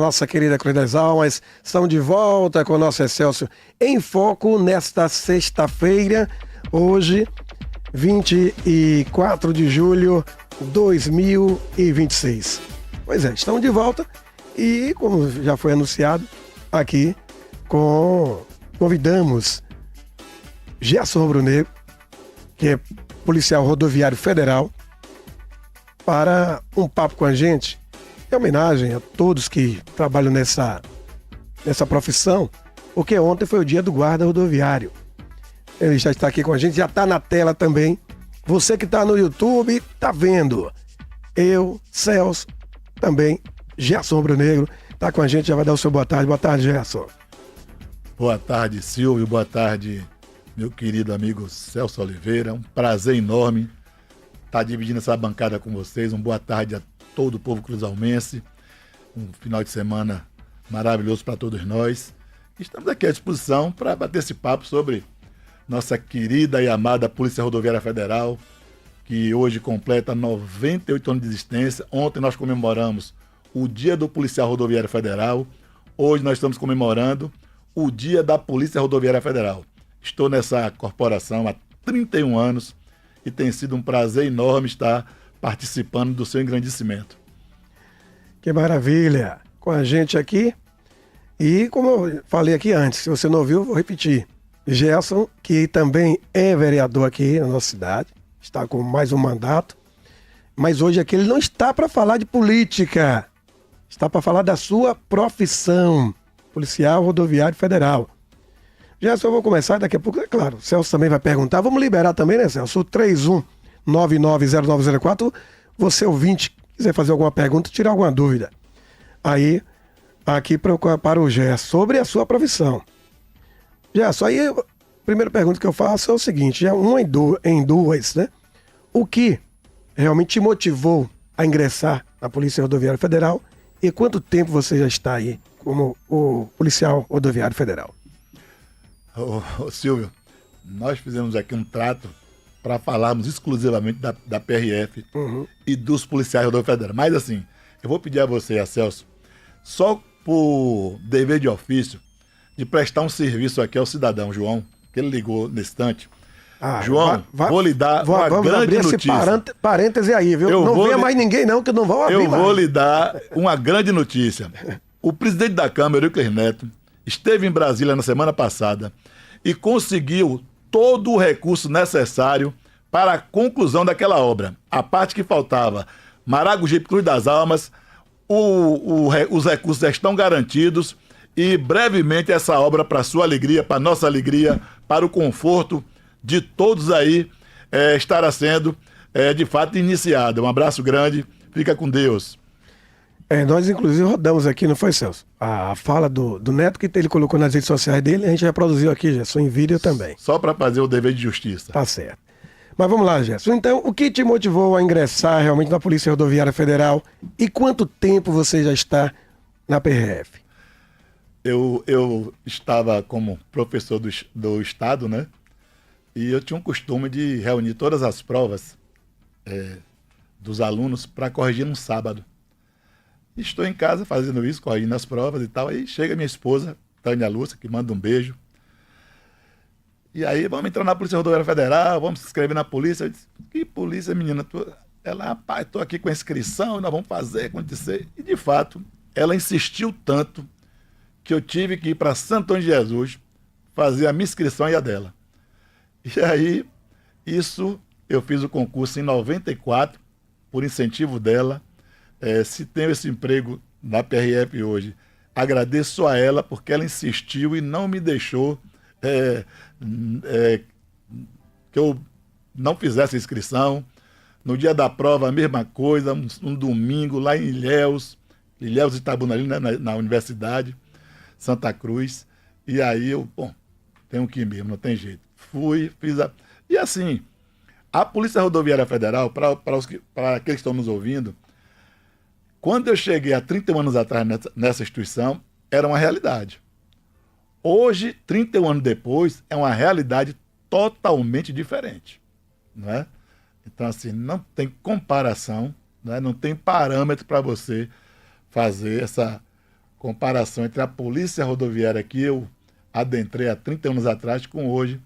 Nossa querida Cruz das Almas, estamos de volta com o nosso Excelsior em Foco nesta sexta-feira, hoje, 24 de julho de 2026. Pois é, estamos de volta e, como já foi anunciado aqui, convidamos Gerson Rubro-Negro, que é policial rodoviário federal, para um papo com a gente, em homenagem a todos que trabalham nessa profissão, porque ontem foi o dia do guarda rodoviário. Ele já está aqui com a gente, já está na tela também. Você que está no YouTube, está vendo. Eu, Celso, também, Gerson Rubro-Negro, está com a gente, já vai dar o seu boa tarde. Boa tarde, Gerson. Boa tarde, Silvio. Boa tarde, meu querido amigo Celso Oliveira. Um prazer enorme estar dividindo essa bancada com vocês. Boa tarde a todo o povo cruzalmense. Um final de semana maravilhoso para todos nós. Estamos aqui à disposição para bater esse papo sobre nossa querida e amada Polícia Rodoviária Federal, que hoje completa 98 anos de existência. Ontem nós comemoramos o Dia do Policial Rodoviário Federal. Hoje nós estamos comemorando o Dia da Polícia Rodoviária Federal. Estou nessa corporação há 31 anos e tem sido um prazer enorme estar participando do seu engrandecimento. Que maravilha! Com a gente aqui. E como eu falei aqui antes, se você não ouviu, vou repetir. Gerson, que também é vereador aqui na nossa cidade, está com mais um mandato, mas hoje aqui ele não está para falar de política, está para falar da sua profissão, policial rodoviário federal. Gerson, eu vou começar daqui a pouco, é claro, o Celso também vai perguntar, vamos liberar também, né, Celso? O 31990904, você ouvinte, quiser fazer alguma pergunta, tirar alguma dúvida. Aí, aqui para o Gerson, sobre a sua profissão. Gerson, aí a primeira pergunta que eu faço é o seguinte, já em duas, né? O que realmente te motivou a ingressar na Polícia Rodoviária Federal e quanto tempo você já está aí como o policial rodoviário federal? Silvio, nós fizemos aqui um trato para falarmos exclusivamente da PRF e dos policiais rodoviários federais. Mas assim, eu vou pedir a você, a Celso, só por dever de ofício, de prestar um serviço aqui ao cidadão João, que ele ligou nesse instante. João, vou lhe dar uma grande notícia. Esse parêntese aí, viu? Não venha mais ninguém não, que eu não vou abrir mais. Eu vou lhe dar uma grande notícia. O presidente da Câmara, Euclides Neto, esteve em Brasília na semana passada e conseguiu todo o recurso necessário para a conclusão daquela obra. A parte que faltava, Maragogipe, Cruz das Almas, os recursos já estão garantidos e brevemente essa obra, para sua alegria, para nossa alegria, para o conforto de todos aí, estará sendo de fato iniciada. Um abraço grande, fica com Deus. Nós inclusive rodamos aqui, não foi, Celso? A fala do Neto que ele colocou nas redes sociais dele, a gente reproduziu aqui, Gerson, em vídeo também. Só para fazer o dever de justiça. Tá certo. Mas vamos lá, Gerson. Então, o que te motivou a ingressar realmente na Polícia Rodoviária Federal e quanto tempo você já está na PRF? Eu estava como professor do Estado, né? E eu tinha um costume de reunir todas as provas dos alunos para corrigir no sábado. Estou em casa fazendo isso, corrigindo as provas e tal. Aí chega minha esposa, Tânia Lúcia, que manda um beijo. E aí, vamos entrar na Polícia Rodoviária Federal, vamos se inscrever na polícia. Eu disse, que polícia, menina? Ela, rapaz, estou aqui com a inscrição, nós vamos fazer, acontecer. E, de fato, ela insistiu tanto que eu tive que ir para Santo Antônio de Jesus fazer a minha inscrição e a dela. E aí, eu fiz o concurso em 94, por incentivo dela. Se tenho esse emprego na PRF hoje, agradeço a ela porque ela insistiu e não me deixou que eu não fizesse a inscrição. No dia da prova, a mesma coisa, um domingo lá em Ilhéus Itabuna, ali, né, na Universidade Santa Cruz. E aí tenho que ir mesmo, não tem jeito. Fui, fiz a... E assim, a Polícia Rodoviária Federal, para aqueles que estão nos ouvindo, quando eu cheguei há 31 anos atrás nessa instituição, era uma realidade. Hoje, 31 anos depois, é uma realidade totalmente diferente, não é? Então, assim, não tem comparação, né? Não tem parâmetro para você fazer comparação entre a polícia rodoviária que eu adentrei há 30 anos atrás com hoje,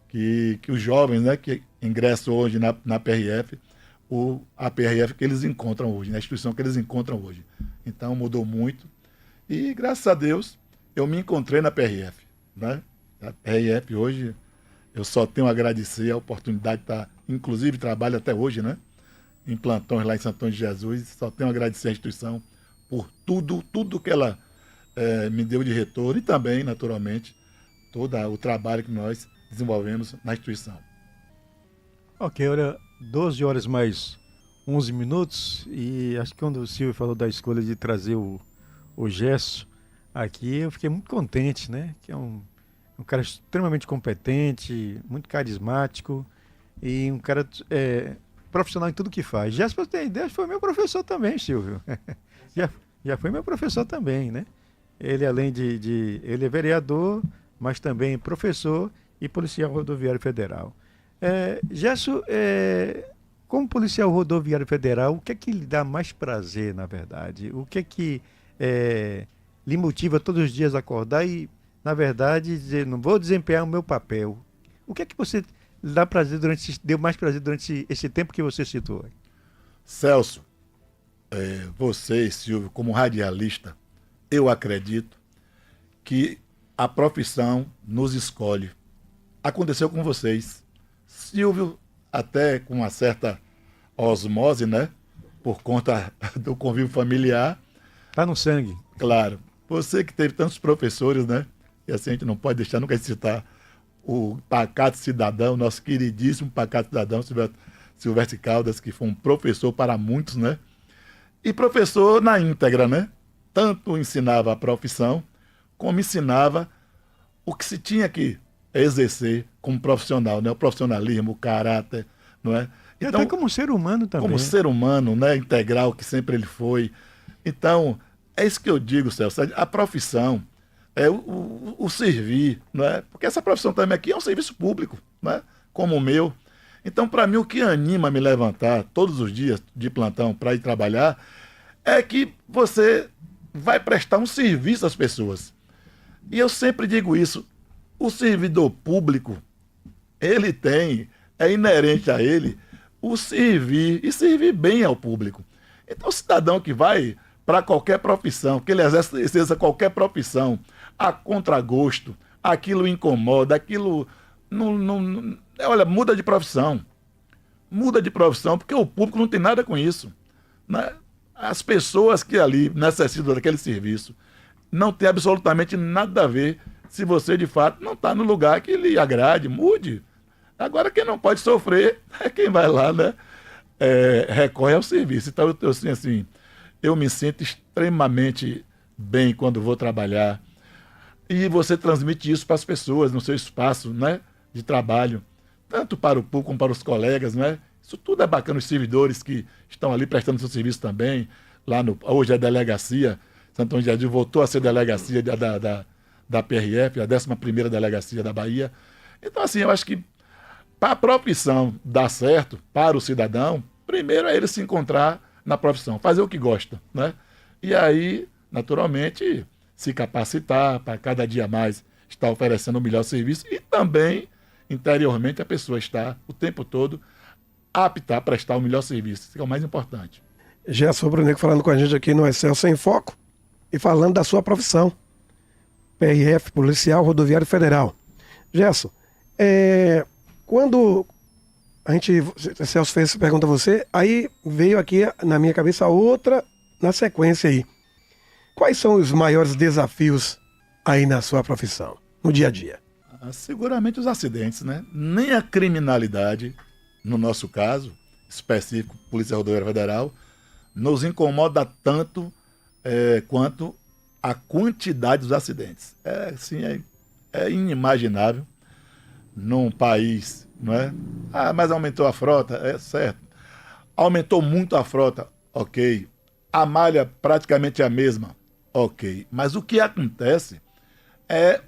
que os jovens, né, que ingressam hoje na PRF, a PRF que eles encontram hoje, na instituição que eles encontram hoje. Então mudou muito e, graças a Deus, eu me encontrei na PRF. Né? A PRF hoje, eu só tenho a agradecer a oportunidade de estar, inclusive trabalho até hoje, né? Em plantões lá em Santo Antônio de Jesus, só tenho a agradecer à instituição por tudo que ela me deu de retorno e também, naturalmente, todo o trabalho que nós desenvolvemos na instituição. Ok, olha, 12 horas mais 11 minutos e acho que quando o Silvio falou da escolha de trazer o Gesso aqui, eu fiquei muito contente, né? Que é um cara extremamente competente, muito carismático e um cara profissional em tudo que faz. Gesso, pra você ter ideia, foi meu professor também, Silvio. já foi meu professor também, né? Ele, além ele é vereador, mas também professor e policial rodoviário federal. Gesso, como policial rodoviário federal, o que é que lhe dá mais prazer, na verdade? O que é que lhe motiva todos os dias a acordar e, na verdade, dizer, não vou desempenhar o meu papel? O que é que você dá prazer deu mais prazer durante esse tempo que você citou? Celso, você, Silvio, como radialista, eu acredito que a profissão nos escolhe. Aconteceu com vocês. Silvio, até com uma certa osmose, né? Por conta do convívio familiar. Tá no sangue. Claro. Você que teve tantos professores, né? E assim a gente não pode deixar nunca de citar o Pacato Cidadão, nosso queridíssimo Pacato Cidadão, Silvestre Caldas, que foi um professor para muitos, né? E professor na íntegra, né? Tanto ensinava a profissão, como ensinava o que se tinha que exercer como profissional, né? O profissionalismo, o caráter, não é? Então, até como ser humano também. Como ser humano, né? Integral, que sempre ele foi. Então, é isso que eu digo, Celso. A profissão é o servir, não é? Porque essa profissão também aqui é um serviço público, né? Como o meu. Então, para mim, o que anima a me levantar todos os dias de plantão para ir trabalhar é que você vai prestar um serviço às pessoas. E eu sempre digo isso, o servidor público, ele é inerente a ele o servir e servir bem ao público. Então, o cidadão que vai para qualquer profissão, que ele exerça qualquer profissão, a contragosto, aquilo incomoda, aquilo olha, muda de profissão. Muda de profissão, porque o público não tem nada com isso. Né? As pessoas que ali necessitam daquele serviço não tem absolutamente nada a ver se você, de fato, não está no lugar que lhe agrade. Mude. Agora, quem não pode sofrer é quem vai lá, né? Recorre ao serviço. Então, eu me sinto extremamente bem quando vou trabalhar. E você transmite isso para as pessoas no seu espaço, né, de trabalho, tanto para o público como para os colegas, né? Isso tudo é bacana, os servidores que estão ali prestando seu serviço também. Hoje a delegacia, Santo Antônio de Jesus voltou a ser delegacia da PRF, a 11ª delegacia da Bahia. Então, assim, eu acho que para a profissão dar certo, para o cidadão, primeiro é ele se encontrar na profissão, fazer o que gosta, né? E aí, naturalmente, se capacitar para cada dia mais estar oferecendo o melhor serviço e também, interiormente, a pessoa estar o tempo todo apta a prestar o melhor serviço. Isso é o mais importante. Gerson Brunego falando com a gente aqui no Excelsior Sem Foco e falando da sua profissão. PRF, Policial Rodoviário Federal. Gerson, quando Celso fez essa pergunta a você, aí veio aqui na minha cabeça outra na sequência aí. Quais são os maiores desafios aí na sua profissão, no dia a dia? Seguramente os acidentes, né? Nem a criminalidade, no nosso caso específico, Polícia Rodoviária Federal, nos incomoda tanto quanto a quantidade dos acidentes. É inimaginável num país, não é? Mas aumentou a frota, é certo. Aumentou muito a frota, ok. A malha praticamente é a mesma, ok. Mas o que acontece é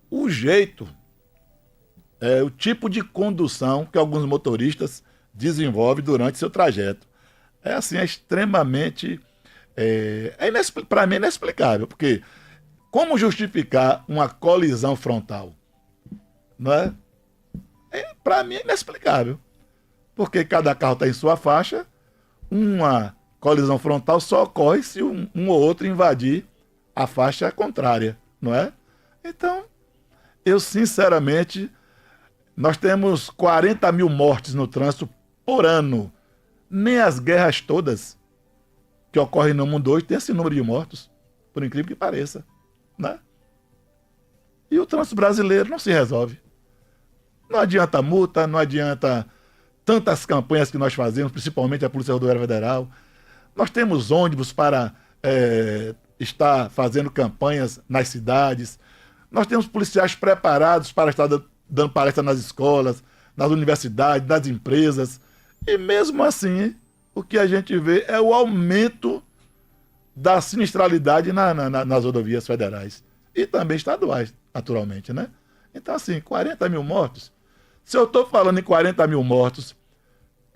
o jeito, o tipo de condução que alguns motoristas desenvolvem durante seu trajeto. É extremamente Para mim é inexplicável, porque como justificar uma colisão frontal? Não é? Para mim é inexplicável. Porque cada carro está em sua faixa, uma colisão frontal só ocorre se um ou outro invadir a faixa contrária, não é? Então, eu sinceramente, nós temos 40 mil mortes no trânsito por ano. Nem as guerras todas que ocorrem no mundo hoje têm esse número de mortos, por incrível que pareça, né? E o trânsito brasileiro não se resolve. Não adianta multa, não adianta tantas campanhas que nós fazemos, principalmente a Polícia Rodoviária Federal. Nós temos ônibus para estar fazendo campanhas nas cidades. Nós temos policiais preparados para estar dando palestra nas escolas, nas universidades, nas empresas. E mesmo assim, o que a gente vê é o aumento da sinistralidade nas rodovias federais. E também estaduais, naturalmente, né? Então, assim, 40 mil mortos. Se eu estou falando em 40 mil mortos,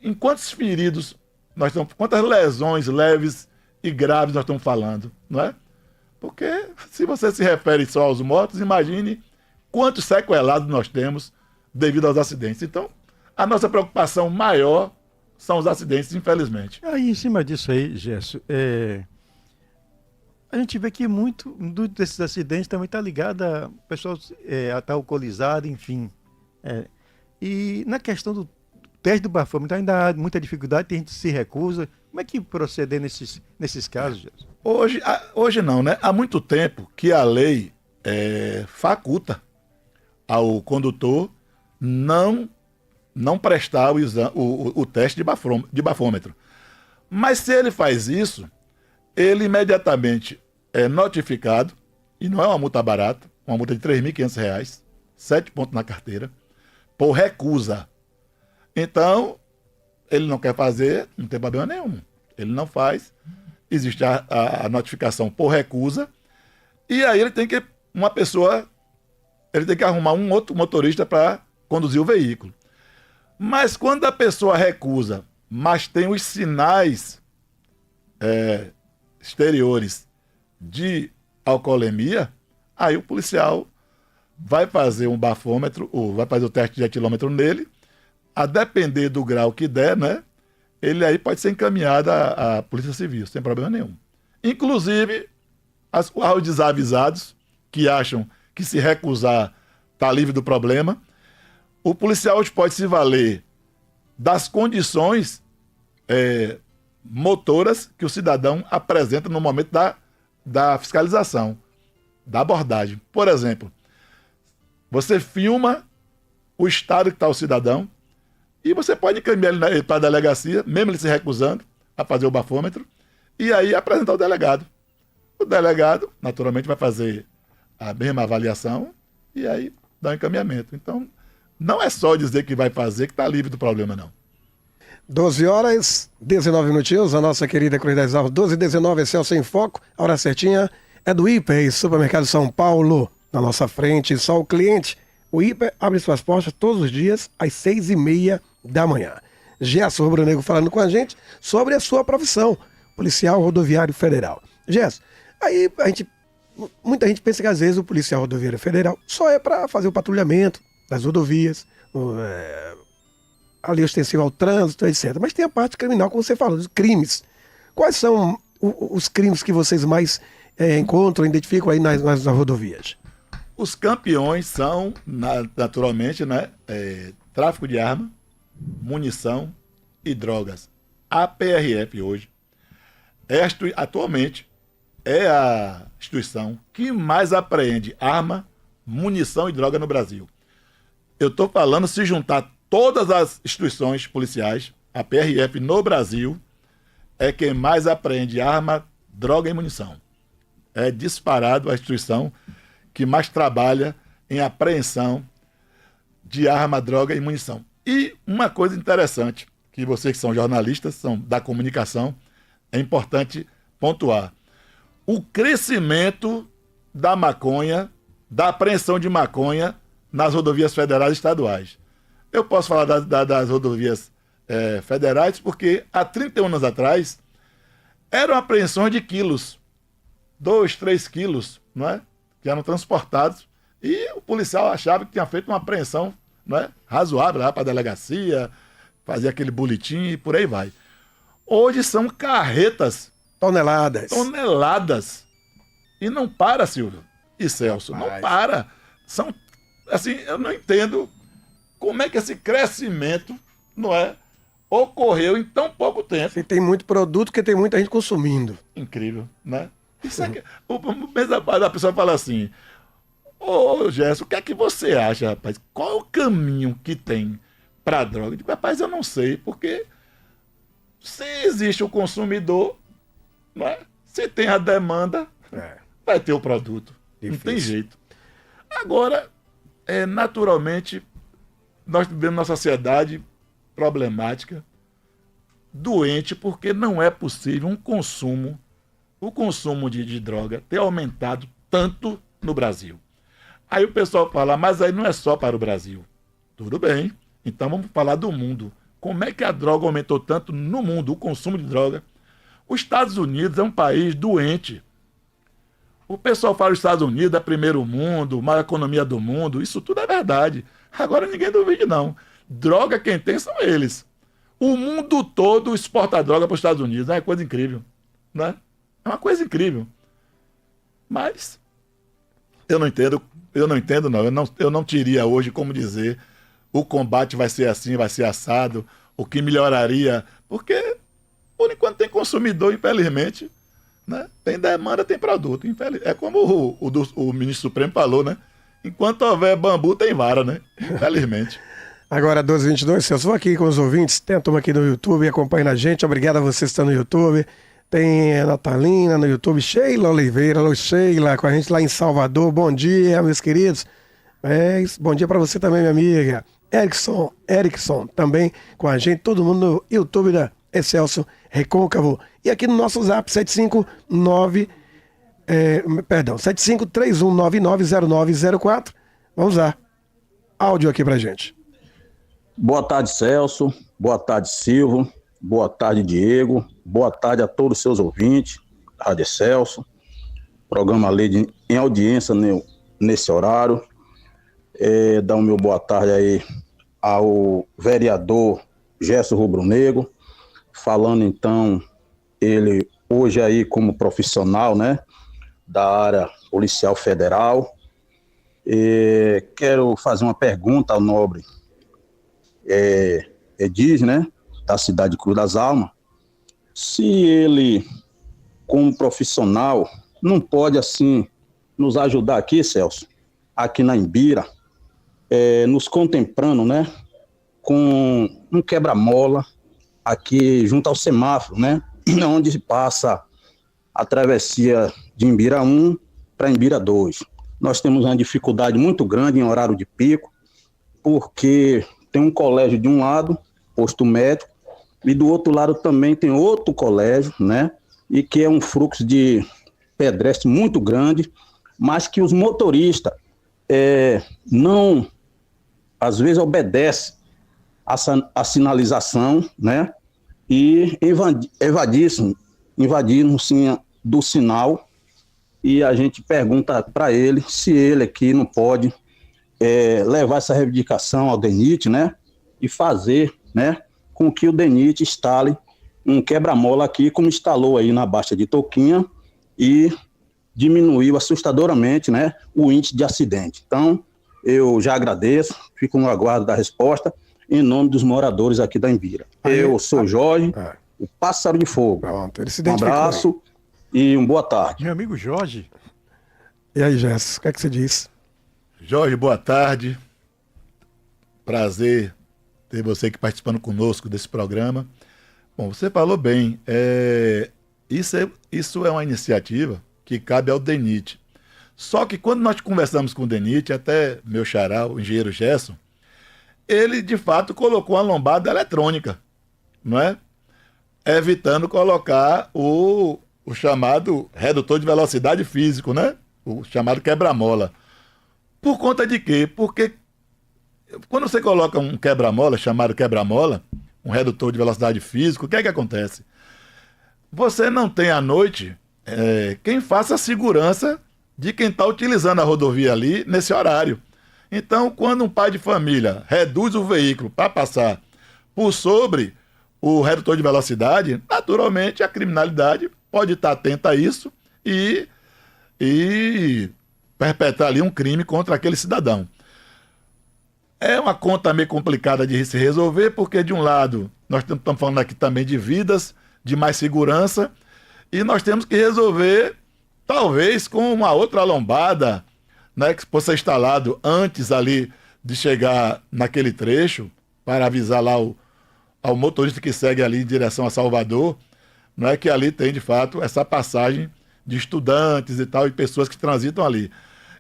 em quantos feridos nós estamos, quantas lesões leves e graves nós estamos falando, não é? Porque se você se refere só aos mortos, imagine quantos sequelados nós temos devido aos acidentes. Então, a nossa preocupação maior são os acidentes, infelizmente. Aí, em cima disso aí, Gerson, a gente vê que muito desses acidentes também está ligado a pessoal estar alcoolizado, enfim. E na questão do teste do bafômetro ainda há muita dificuldade, tem gente que se recusa. Como é que proceder nesses casos, Gerson? Hoje não, né? Há muito tempo que a lei faculta ao condutor não prestar o teste de bafômetro. Mas se ele faz isso, ele imediatamente é notificado, e não é uma multa barata, uma multa de R$ 3.500, 7 pontos na carteira, por recusa. Então, ele não quer fazer, não tem problema nenhum. Ele não faz, existe a notificação por recusa, e aí ele tem que arrumar um outro motorista para conduzir o veículo. Mas quando a pessoa recusa, mas tem os sinais exteriores de alcoolemia, aí o policial vai fazer um bafômetro, ou vai fazer o teste de etilômetro nele, a depender do grau que der, né? Ele aí pode ser encaminhado à Polícia Civil, sem problema nenhum. Inclusive, aos desavisados, que acham que se recusar está livre do problema, o policial hoje pode se valer das condições motoras que o cidadão apresenta no momento da fiscalização, da abordagem. Por exemplo, você filma o estado que está o cidadão e você pode encaminhar ele para a delegacia, mesmo ele se recusando a fazer o bafômetro, e aí apresentar ao delegado. O delegado, naturalmente, vai fazer a mesma avaliação e aí dá um encaminhamento. Então, não é só dizer que vai fazer que está livre do problema, não. 12 horas, 19 minutinhos, a nossa querida Cruz das Alves, 12h19, Celso em Foco, a hora certinha é do Hiper, Supermercado São Paulo, na nossa frente, só o cliente. O Hiper abre suas portas todos os dias, às 6h30 da manhã. Gerson Rubro Negro falando com a gente sobre a sua profissão, policial rodoviário federal. Gerson, aí muita gente pensa que às vezes o policial rodoviário federal só é para fazer o patrulhamento das rodovias, ali ostensivo ao trânsito, etc. Mas tem a parte criminal, como você falou, dos crimes. Quais são os crimes que vocês mais encontram, identificam aí nas rodovias? Os campeões são, naturalmente, né, tráfico de arma, munição e drogas. A PRF hoje, atualmente, é a instituição que mais apreende arma, munição e droga no Brasil. Eu estou falando, se juntar todas as instituições policiais, a PRF no Brasil é quem mais apreende arma, droga e munição. É disparado a instituição que mais trabalha em apreensão de arma, droga e munição. E uma coisa interessante, que vocês que são jornalistas, são da comunicação, é importante pontuar. O crescimento da maconha, da apreensão de maconha nas rodovias federais e estaduais. Eu posso falar das rodovias federais porque há 31 anos atrás eram apreensões de quilos, 2, 3 quilos, não é? Que eram transportados, e o policial achava que tinha feito uma apreensão, não é? Razoável, lá para a delegacia, fazia aquele boletim e por aí vai. Hoje são carretas, toneladas, e não para, Silvio e Celso, não para. São, assim, eu não entendo como é que esse crescimento, não é, ocorreu em tão pouco tempo. E tem muito produto que tem muita gente consumindo. Incrível, né? Isso é que, o mês da pessoa fala assim: ô Gerson, o que é que você acha, rapaz? Qual é o caminho que tem para a droga? Eu digo, rapaz, eu não sei, porque se existe o consumidor, não é? Se tem a demanda, vai ter o produto. Difícil. Não tem jeito. Agora, naturalmente, nós vivemos numa sociedade problemática, doente, porque não é possível o consumo de droga ter aumentado tanto no Brasil. Aí o pessoal fala, mas aí não é só para o Brasil. Tudo bem, então vamos falar do mundo. Como é que a droga aumentou tanto no mundo, o consumo de droga? Os Estados Unidos é um país doente. O pessoal fala que os Estados Unidos é primeiro mundo, maior economia do mundo, isso tudo é verdade. Agora ninguém duvide não. Droga quem tem são eles. O mundo todo exporta droga para os Estados Unidos, é uma coisa incrível, né? É uma coisa incrível. Mas eu não entendo não. Eu não teria hoje como dizer o combate vai ser assim, vai ser assado, o que melhoraria, porque por enquanto tem consumidor, infelizmente, né? Tem demanda, tem produto. É como o ministro Supremo falou, né? Enquanto houver bambu, tem vara, né? Infelizmente. Agora, 12h22, Celso, vou aqui com os ouvintes, tem a turma aqui no YouTube, acompanha a gente, obrigado a vocês que estão no YouTube. Tem a Natalina no YouTube, Sheila Oliveira, alô Sheila, com a gente lá em Salvador. Bom dia, meus queridos. Bom dia para você também, minha amiga. Erickson, também com a gente, todo mundo no YouTube da Excelso Recôncavo. E aqui no nosso zap, 7531990904. Vamos lá. Áudio aqui pra gente. Boa tarde, Celso. Boa tarde, Silvio. Boa tarde, Diego. Boa tarde a todos os seus ouvintes. Rádio Celso. Programa Lei em audiência nesse horário. Dá o meu boa tarde aí ao vereador Gerson Rubro-Negro. Falando então, ele hoje aí como profissional, né, da área policial federal. Quero fazer uma pergunta ao nobre Ediz, né, da cidade de Cruz das Almas, se ele, como profissional, não pode, assim, nos ajudar aqui, Celso, aqui na Imbira, nos contemplando, né, com um quebra-mola aqui junto ao semáforo, né, onde passa a travessia de Imbira 1 para Imbira 2. Nós temos uma dificuldade muito grande em horário de pico, porque tem um colégio de um lado, posto médico, e do outro lado também tem outro colégio, né? E que é um fluxo de pedestre muito grande, mas que os motoristas não, às vezes, obedecem a sinalização, né? E invadiram sim do sinal, e a gente pergunta para ele se ele aqui não pode levar essa reivindicação ao DENIT, né? E fazer, né, com que o DENIT instale um quebra-mola aqui, como instalou aí na Baixa de Toquinha, e diminuiu assustadoramente, né, o índice de acidente. Então, eu já agradeço, fico no aguardo da resposta, em nome dos moradores aqui da Imbira. Eu sou Jorge, o Pássaro de Fogo. Pronto, ele se um abraço e uma boa tarde. Meu amigo Jorge. E aí, Gerson, o que é que você diz? Jorge, boa tarde. Prazer ter você aqui participando conosco desse programa. Bom, você falou bem. Isso é uma iniciativa que cabe ao DENIT. Só que quando nós conversamos com o DENIT, até meu xará, o engenheiro Gerson, ele de fato colocou uma lombada eletrônica, não é? Evitando colocar o chamado redutor de velocidade físico, né? O chamado quebra-mola. Por conta de quê? Porque quando você coloca um quebra-mola, chamado quebra-mola, um redutor de velocidade físico, o que é que acontece? você não tem à noite quem faça a segurança de quem está utilizando a rodovia ali nesse horário. Então, quando um pai de família reduz o veículo para passar por sobre o redutor de velocidade, naturalmente a criminalidade pode estar atenta a isso e perpetrar ali um crime contra aquele cidadão. É uma conta meio complicada de se resolver, porque de um lado nós estamos falando aqui também de vidas, de mais segurança, e nós temos que resolver, talvez, com uma outra lombada, né, que possa ser instalado antes ali de chegar naquele trecho, para avisar lá ao motorista que segue ali em direção a Salvador, não é que ali tem, de fato, essa passagem de estudantes e tal, e pessoas que transitam ali.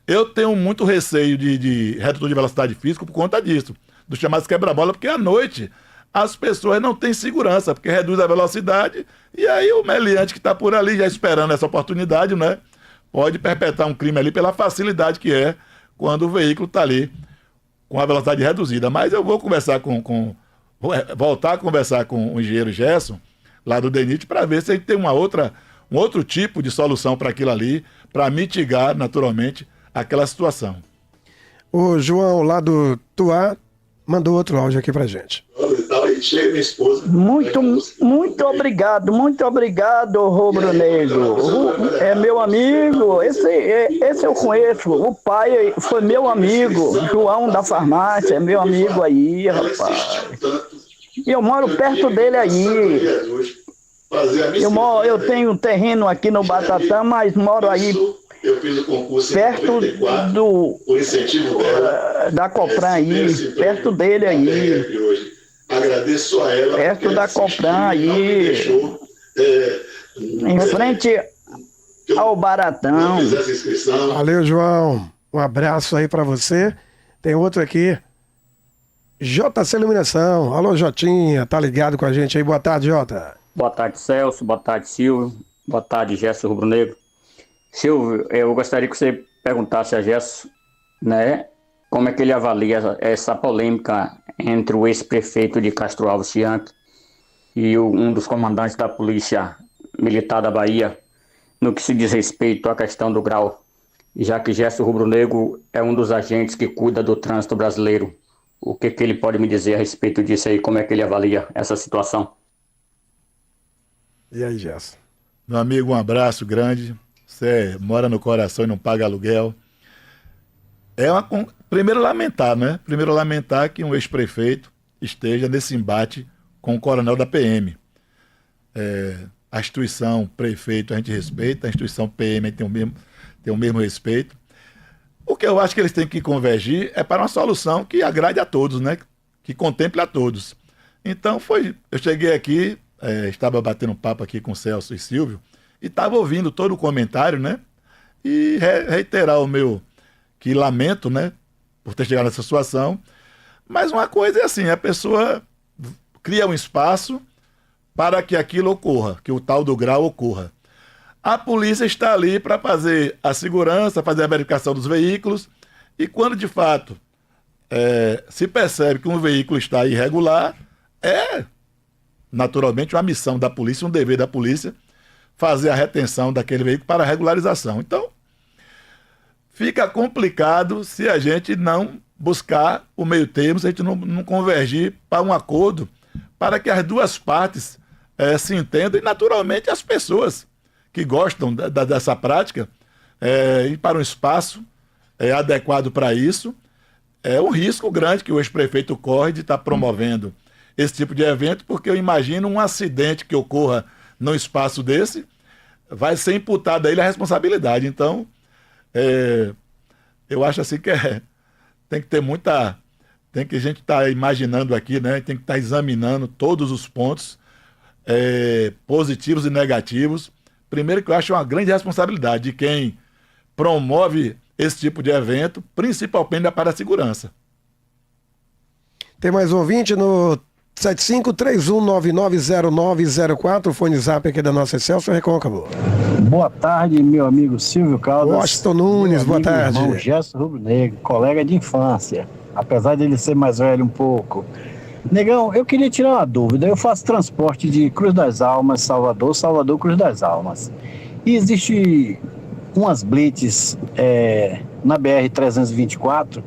Eu tenho muito receio de redutor de velocidade física por conta disso, dos chamados quebra-bola, porque à noite as pessoas não têm segurança, porque reduz a velocidade, e aí o meliante que está por ali já esperando essa oportunidade, né, pode perpetrar um crime ali pela facilidade que é quando o veículo está ali com a velocidade reduzida. Mas eu vou conversar vou voltar a conversar com o engenheiro Gerson, lá do DENIT, para ver se a gente tem um outro tipo de solução para aquilo ali, para mitigar, naturalmente, aquela situação. O João, lá do Tuá, mandou outro áudio aqui pra gente. Muito obrigado, Rubro Negro. É meu amigo, esse eu conheço. O pai foi meu amigo, João da farmácia, é meu amigo aí, rapaz. E eu moro perto dele aí. Eu tenho um terreno aqui no Batatã, mas moro aí perto da Copran aí, perto dele aí. Agradeço a ela. Perto da Copran aí, em frente ao Baratão. Valeu, João. Um abraço aí pra você. Tem outro aqui. JC Iluminação. Alô, Jotinha, tá ligado com a gente aí? Boa tarde, Jota. Boa tarde, Celso. Boa tarde, Silvio. Boa tarde, Gerson Rubro Negro. Silvio, eu gostaria que você perguntasse a Gerson, né, como é que ele avalia essa polêmica entre o ex-prefeito de Castro Alves, Chianque, e um dos comandantes da Polícia Militar da Bahia, no que se diz respeito à questão do grau, já que Gerson Rubro Negro é um dos agentes que cuida do trânsito brasileiro. O que ele pode me dizer a respeito disso aí? Como é que ele avalia essa situação? E aí, Gerson? Meu amigo, um abraço grande. Você mora no coração e não paga aluguel. Primeiro lamentar, né? Primeiro lamentar que um ex-prefeito esteja nesse embate com o coronel da PM. A instituição prefeito a gente respeita, a instituição PM tem o mesmo respeito. O que eu acho que eles têm que convergir é para uma solução que agrade a todos, né? Que contemple a todos. Então eu cheguei aqui, estava batendo um papo aqui com o Celso e Silvio, e estava ouvindo todo o comentário, né? E reiterar o meu que lamento, né? Por ter chegado nessa situação. Mas uma coisa é assim, a pessoa cria um espaço para que aquilo ocorra, que o tal do grau ocorra. A polícia está ali para fazer a segurança, fazer a verificação dos veículos, e quando de fato se percebe que um veículo está irregular, naturalmente uma missão da polícia, um dever da polícia, fazer a retenção daquele veículo para regularização. Então, fica complicado se a gente não buscar o meio termo, se a gente não convergir para um acordo, para que as duas partes se entendam, e naturalmente as pessoas que gostam dessa prática ir para um espaço adequado para isso. É um risco grande que o ex-prefeito corre de estar promovendo esse tipo de evento, porque eu imagino um acidente que ocorra num espaço desse, vai ser imputada a ele a responsabilidade. Então, eu acho assim que tem que ter tem que a gente estar imaginando aqui, né? Tem que estar examinando todos os pontos positivos e negativos. Primeiro, que eu acho uma grande responsabilidade de quem promove esse tipo de evento, principalmente para a segurança. Tem mais um ouvinte no 7531990904, o fone zap aqui da nossa Celso Recôncavo. Boa tarde, meu amigo Silvio Caldas. Washington Nunes, boa tarde. Irmão Gerson Rubro Negro, colega de infância, apesar de ele ser mais velho um pouco. Negão, eu queria tirar uma dúvida. Eu faço transporte de Cruz das Almas, Salvador, Salvador, Cruz das Almas. E existe umas blitz na BR-324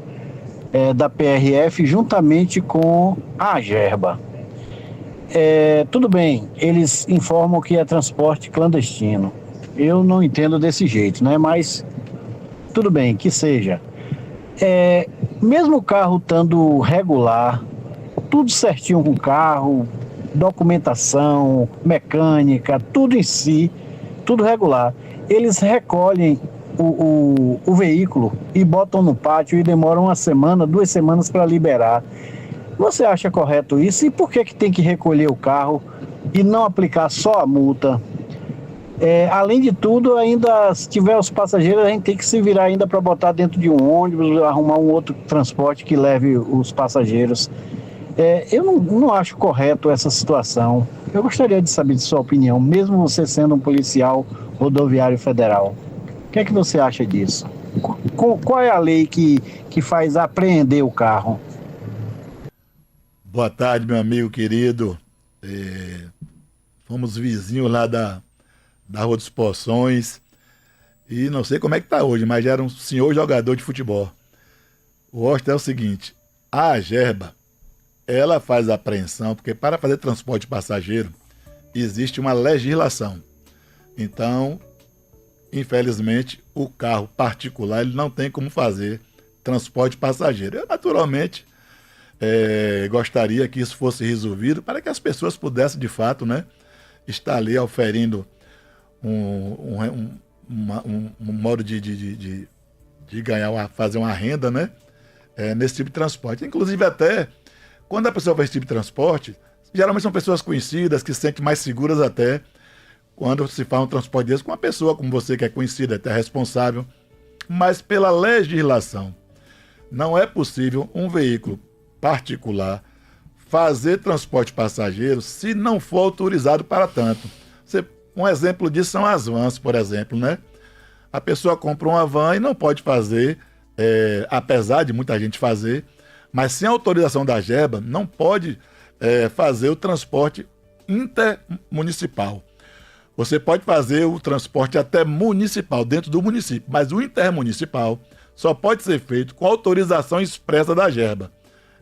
da PRF juntamente com a Agerba. Tudo bem, eles informam que é transporte clandestino. Eu não entendo desse jeito, né? Mas tudo bem, que seja. Mesmo o carro estando regular, tudo certinho com o carro, documentação, mecânica, tudo em si, tudo regular. Eles recolhem o veículo e botam no pátio e demoram 1 semana, 2 semanas para liberar. Você acha correto isso? E por que tem que recolher o carro e não aplicar só a multa? Além de tudo, ainda se tiver os passageiros, a gente tem que se virar ainda para botar dentro de um ônibus, arrumar um outro transporte que leve os passageiros. Eu não acho correto essa situação. Eu gostaria de saber de sua opinião, mesmo você sendo um policial rodoviário federal. O que é que você acha disso? Qual é a lei que faz apreender o carro? Boa tarde, meu amigo querido. Fomos vizinhos lá da Rua dos Poções. E não sei como é que tá hoje, mas já era um senhor jogador de futebol. O Oster é o seguinte: a Agerba, ela faz a apreensão, porque para fazer transporte de passageiro existe uma legislação. Então, infelizmente, o carro particular ele não tem como fazer transporte de passageiro. Eu, naturalmente, gostaria que isso fosse resolvido para que as pessoas pudessem, de fato, né, estar ali oferindo um modo de ganhar, fazer uma renda, né, nesse tipo de transporte. Inclusive, até quando a pessoa faz esse tipo de transporte, geralmente são pessoas conhecidas, que se sentem mais seguras até quando se faz um transporte desse com uma pessoa como você, que é conhecida, até responsável. Mas pela legislação, não é possível um veículo particular fazer transporte passageiro se não for autorizado para tanto. Um exemplo disso são as vans, por exemplo, né? A pessoa compra uma van e não pode fazer, apesar de muita gente fazer, mas sem autorização da Agerba, não pode fazer o transporte intermunicipal. Você pode fazer o transporte até municipal, dentro do município, mas o intermunicipal só pode ser feito com autorização expressa da Agerba.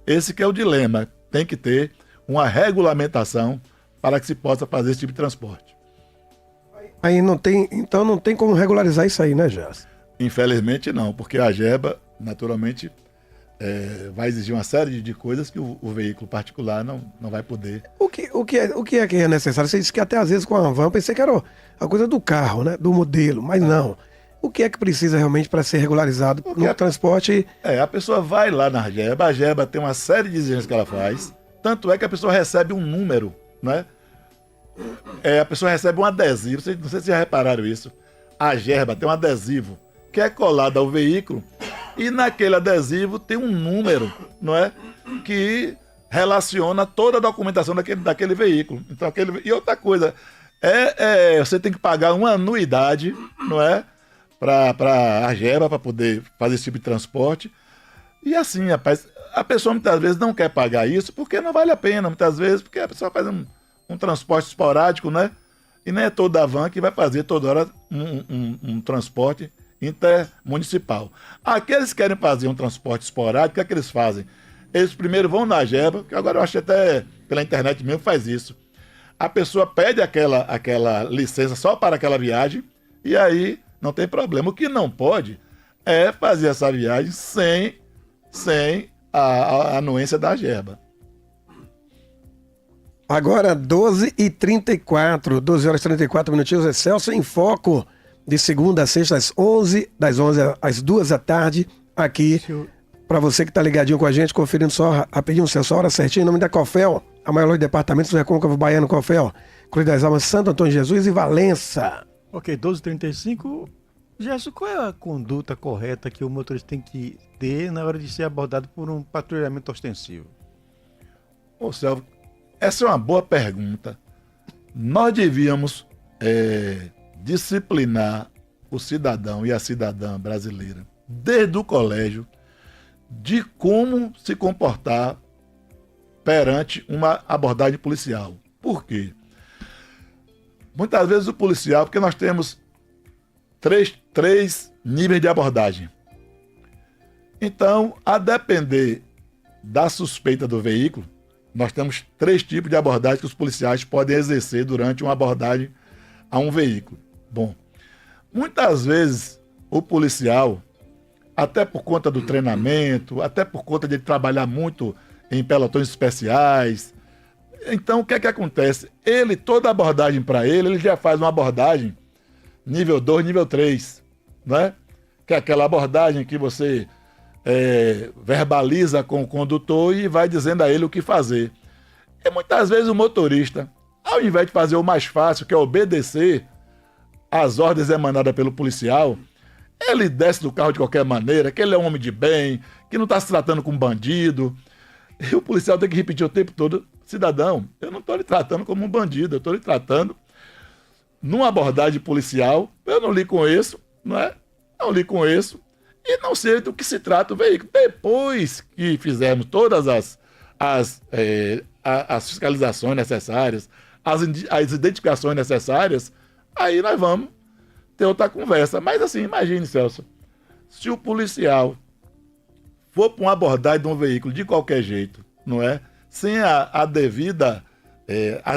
Esse que é o dilema. Tem que ter uma regulamentação para que se possa fazer esse tipo de transporte. Aí não tem, então não tem como regularizar isso aí, né, Gerson? Infelizmente não, porque a Agerba, naturalmente, vai exigir uma série de coisas que o veículo particular não vai poder. O que é necessário? Você disse que até às vezes com a van, eu pensei que era a coisa do carro, né? Do modelo, mas não. O que é que precisa realmente para ser regularizado no transporte? A pessoa vai lá na Agerba, a Agerba tem uma série de exigências que ela faz, tanto é que a pessoa recebe um número, né? A pessoa recebe um adesivo, não sei se já repararam isso. A Agerba tem um adesivo que é colado ao veículo e naquele adesivo tem um número, não é? Que relaciona toda a documentação daquele veículo. Então, e outra coisa, você tem que pagar uma anuidade, não é? Para a Agerba, para poder fazer esse tipo de transporte. E assim, rapaz, a pessoa muitas vezes não quer pagar isso porque não vale a pena, muitas vezes, porque a pessoa faz um transporte esporádico, né? E nem é toda a van que vai fazer toda hora um transporte intermunicipal. Aqueles que querem fazer um transporte esporádico, o que é que eles fazem? Eles primeiro vão na Agerba, que agora eu acho que até pela internet mesmo faz isso. A pessoa pede aquela licença só para aquela viagem e aí não tem problema. O que não pode é fazer essa viagem sem a anuência da Agerba. Agora 12h34, 12 horas e 34 minutinhos, Celso em Foco, de segunda a sexta, das 11 às 2 da tarde, aqui, para você que está ligadinho com a gente, conferindo só rapidinho, Celso, a hora certinha, em nome da Cofel, a maior loja de departamentos do Recôncavo Baiano, Cofel, Cruz das Almas, Santo Antônio de Jesus e Valença. Ok, 12h35. Gerson, qual é a conduta correta que o motorista tem que ter na hora de ser abordado por um patrulhamento ostensivo? Ô, Celso, essa é uma boa pergunta. Nós devíamos disciplinar o cidadão e a cidadã brasileira, desde o colégio, de como se comportar perante uma abordagem policial. Por quê? Muitas vezes o policial, porque nós temos três níveis de abordagem. Então, a depender da suspeita do veículo, nós temos 3 tipos de abordagem que os policiais podem exercer durante uma abordagem a um veículo. Bom, muitas vezes o policial, até por conta do treinamento, até por conta de ele trabalhar muito em pelotões especiais, então o que é que acontece? Toda abordagem para ele já faz uma abordagem nível 2, nível 3, né? Que é aquela abordagem que você verbaliza com o condutor e vai dizendo a ele o que fazer. E muitas vezes o motorista, ao invés de fazer o mais fácil, que é obedecer às ordens emanadas pelo policial, ele desce do carro de qualquer maneira, que ele é um homem de bem, que não está se tratando com um bandido. E o policial tem que repetir o tempo todo: cidadão, eu não estou lhe tratando como um bandido, eu estou lhe tratando numa abordagem policial, eu não lhe conheço, não é? Não lhe conheço e não sei do que se trata o veículo. Depois que fizermos todas as fiscalizações necessárias, as identificações necessárias, aí nós vamos ter outra conversa. Mas assim, imagine, Celso, se o policial for para uma abordagem de um veículo de qualquer jeito, não é? Sem as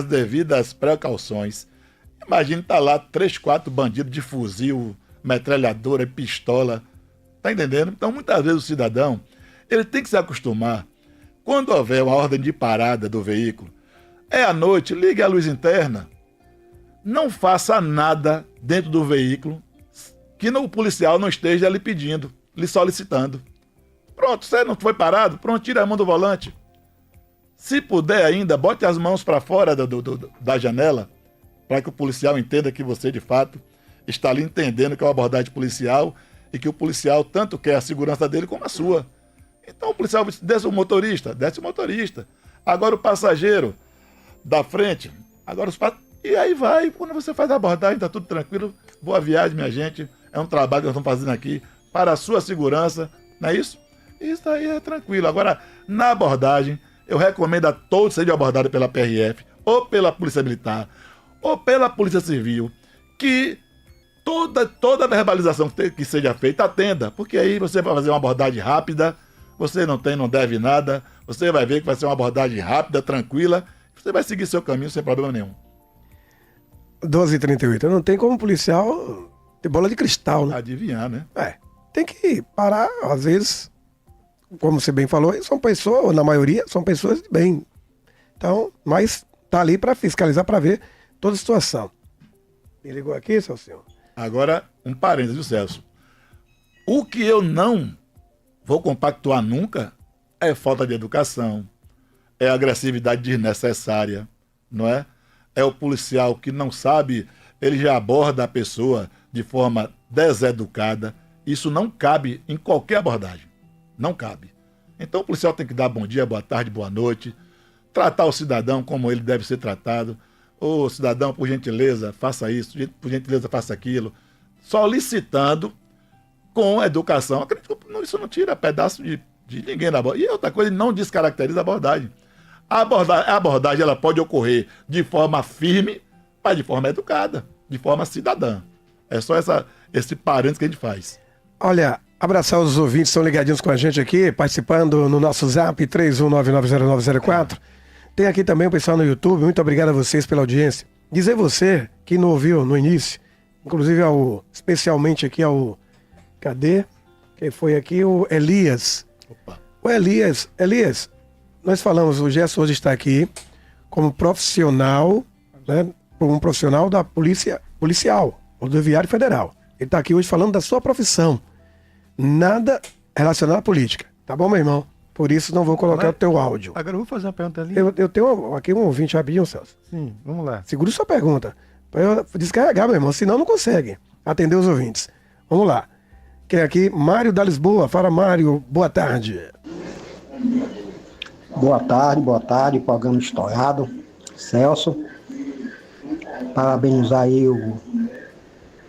devidas precauções, imagine estar lá 3, 4 bandidos de fuzil, metralhadora, pistola, tá entendendo? Então, muitas vezes o cidadão, ele tem que se acostumar, quando houver uma ordem de parada do veículo, é à noite, ligue a luz interna, não faça nada dentro do veículo que o policial não esteja lhe pedindo, lhe solicitando. Pronto, você não foi parado? Pronto, tira a mão do volante. Se puder ainda, bote as mãos para fora da janela, para que o policial entenda que você, de fato, está ali entendendo que é uma abordagem policial e que o policial tanto quer a segurança dele como a sua. Então o policial desce o motorista. Agora o passageiro da frente, e aí vai, quando você faz a abordagem, tá tudo tranquilo. Boa viagem, minha gente. É um trabalho que nós estamos fazendo aqui para a sua segurança, não é isso? Isso aí é tranquilo. Agora, na abordagem, eu recomendo a todos que sejam abordados pela PRF, ou pela Polícia Militar, ou pela Polícia Civil, que toda a verbalização que seja feita, atenda, porque aí você vai fazer uma abordagem rápida, você não deve nada, você vai ver que vai ser uma abordagem rápida, tranquila, você vai seguir seu caminho sem problema nenhum. 12h38, não tem como policial ter bola de cristal, né? Adivinhar, né? Tem que parar, às vezes, como você bem falou, são pessoas, ou na maioria, são pessoas de bem. Então, mas tá ali para fiscalizar, para ver toda a situação. Me ligou aqui, seu senhor? Agora, um parênteses, viu, Celso? O que eu não vou compactuar nunca é falta de educação, é agressividade desnecessária, não é? É o policial que não sabe, ele já aborda a pessoa de forma deseducada. Isso não cabe em qualquer abordagem. Não cabe. Então o policial tem que dar bom dia, boa tarde, boa noite, tratar o cidadão como ele deve ser tratado. Ô cidadão, por gentileza, faça isso, por gentileza, faça aquilo. Solicitando com educação. Acredito que isso não tira pedaço de ninguém da abordagem. E outra coisa, não descaracteriza a abordagem. A abordagem ela pode ocorrer de forma firme, mas de forma educada, de forma cidadã. É só esse parênteses que a gente faz. Olha, abraçar os ouvintes que estão ligadinhos com a gente aqui, participando no nosso zap 31990904. Tem aqui também o pessoal no YouTube, muito obrigado a vocês pela audiência. Dizer você que não ouviu no início, inclusive especialmente aqui cadê? Quem foi aqui? O Elias. Opa. O Elias, nós falamos, o Gerson hoje está aqui como profissional, né, um profissional da policial, rodoviário federal. Ele está aqui hoje falando da sua profissão. Nada relacionado à política. Tá bom, meu irmão? Por isso não vou colocar o teu áudio. Agora eu vou fazer uma pergunta ali. Eu tenho aqui um ouvinte rapidinho, Celso. Sim, vamos lá. Segura sua pergunta. Para eu descarregar, meu irmão, senão não consegue atender os ouvintes. Vamos lá. Quem é aqui? Mário da Lisboa. Fala, Mário. Boa tarde. Boa tarde, programa estourado. Celso. Parabenizar aí o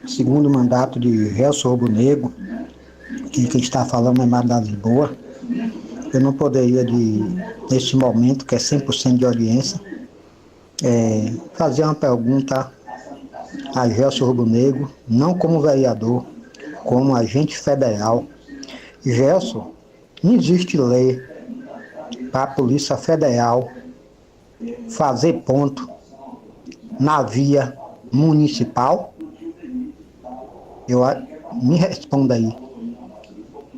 segundo mandato de Gelson Rubro Negro, que quem está falando é Mário da Lisboa. eu não poderia, neste momento, que é 100% de audiência, fazer uma pergunta a Gelson Rubro Negro, não como vereador, como agente federal. Gelson, não existe lei para a Polícia Federal fazer ponto na via municipal? Me responda aí.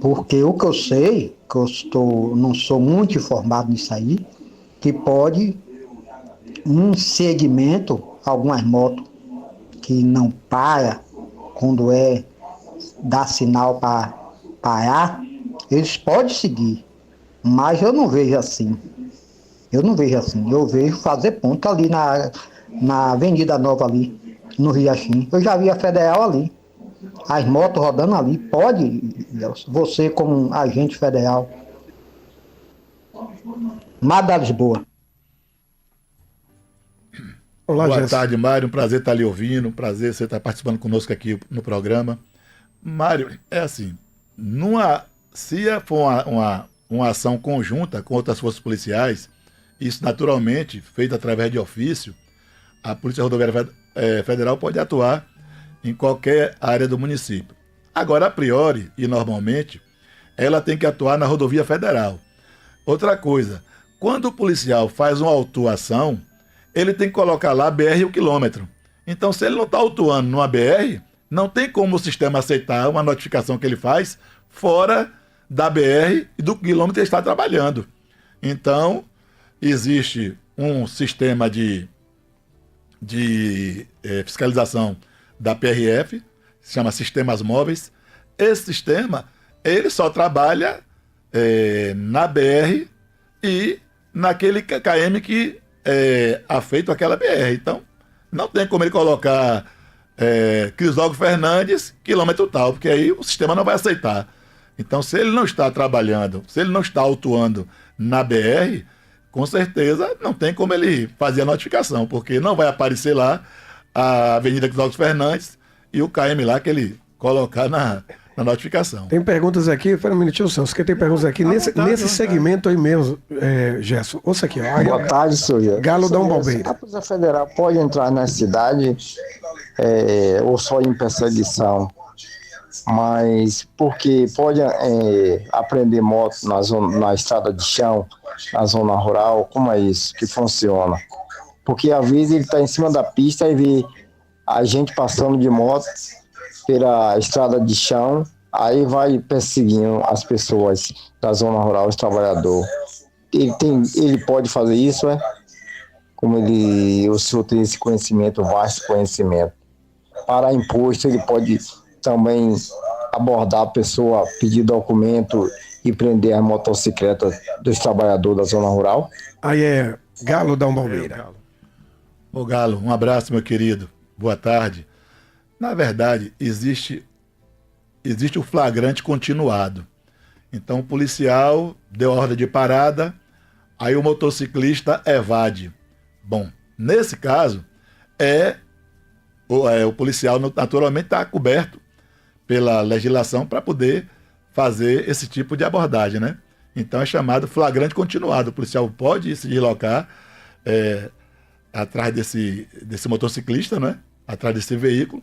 Porque o que eu sei, que não sou muito informado nisso aí, que pode, num segmento, algumas motos que não para, quando dá sinal para parar, eles podem seguir. Mas eu não vejo assim. Eu vejo fazer ponto ali na Avenida Nova ali, no Riachim. Eu já vi a Federal ali. As motos rodando ali. Pode, você como um agente federal. Mar da Lisboa. Olá, Boa Gerson. tarde, Mário. Um prazer estar lhe ouvindo. Um prazer você estar participando conosco aqui no programa. Mário, é assim, se for uma ação conjunta com outras forças policiais, isso naturalmente, feito através de ofício, a Polícia Rodoviária Federal pode atuar em qualquer área do município. Agora, a priori e normalmente, ela tem que atuar na rodovia federal. Outra coisa, quando o policial faz uma autuação, ele tem que colocar lá BR e o quilômetro. Então, se ele não está autuando numa BR, não tem como o sistema aceitar uma notificação que ele faz fora da BR e do quilômetro que ele está trabalhando. Então, existe um sistema de fiscalização da PRF, se chama Sistemas Móveis. Esse sistema, ele só trabalha na BR e naquele KM que é afeito àquela BR. Então, não tem como ele colocar Crisólogo Fernandes, quilômetro tal, porque aí o sistema não vai aceitar. Então, se ele não está trabalhando, se ele não está autuando na BR, com certeza não tem como ele fazer a notificação, porque não vai aparecer lá a Avenida Crisólogo Fernandes e o KM lá que ele colocar na notificação. Tem perguntas aqui, espera um minutinho, Celso, que tem perguntas aqui nesse segmento aí mesmo, Gerson. Ouça aqui, ó. Boa tarde, senhor. Galo da Umbalbeira. A Polícia Federal pode entrar na cidade ou só em perseguição, mas porque pode apreender moto na estrada de chão, na zona rural, como é isso que funciona? Porque às vezes ele está em cima da pista e vê a gente passando de moto pela estrada de chão, aí vai perseguindo as pessoas da zona rural, os trabalhadores. Ele pode fazer isso, como o senhor tem esse conhecimento, vasto conhecimento. Para imposto, ele pode também abordar a pessoa, pedir documento e prender a motocicleta dos trabalhadores da zona rural? Aí é Galo da Umbalbeira. Ô Galo, um abraço, meu querido. Boa tarde. Na verdade, existe o flagrante continuado. Então, o policial deu a ordem de parada, aí o motociclista evade. Bom, nesse caso, o policial naturalmente está coberto pela legislação para poder fazer esse tipo de abordagem, né? Então é chamado flagrante continuado. O policial pode se deslocar atrás desse motociclista, né? Atrás desse veículo,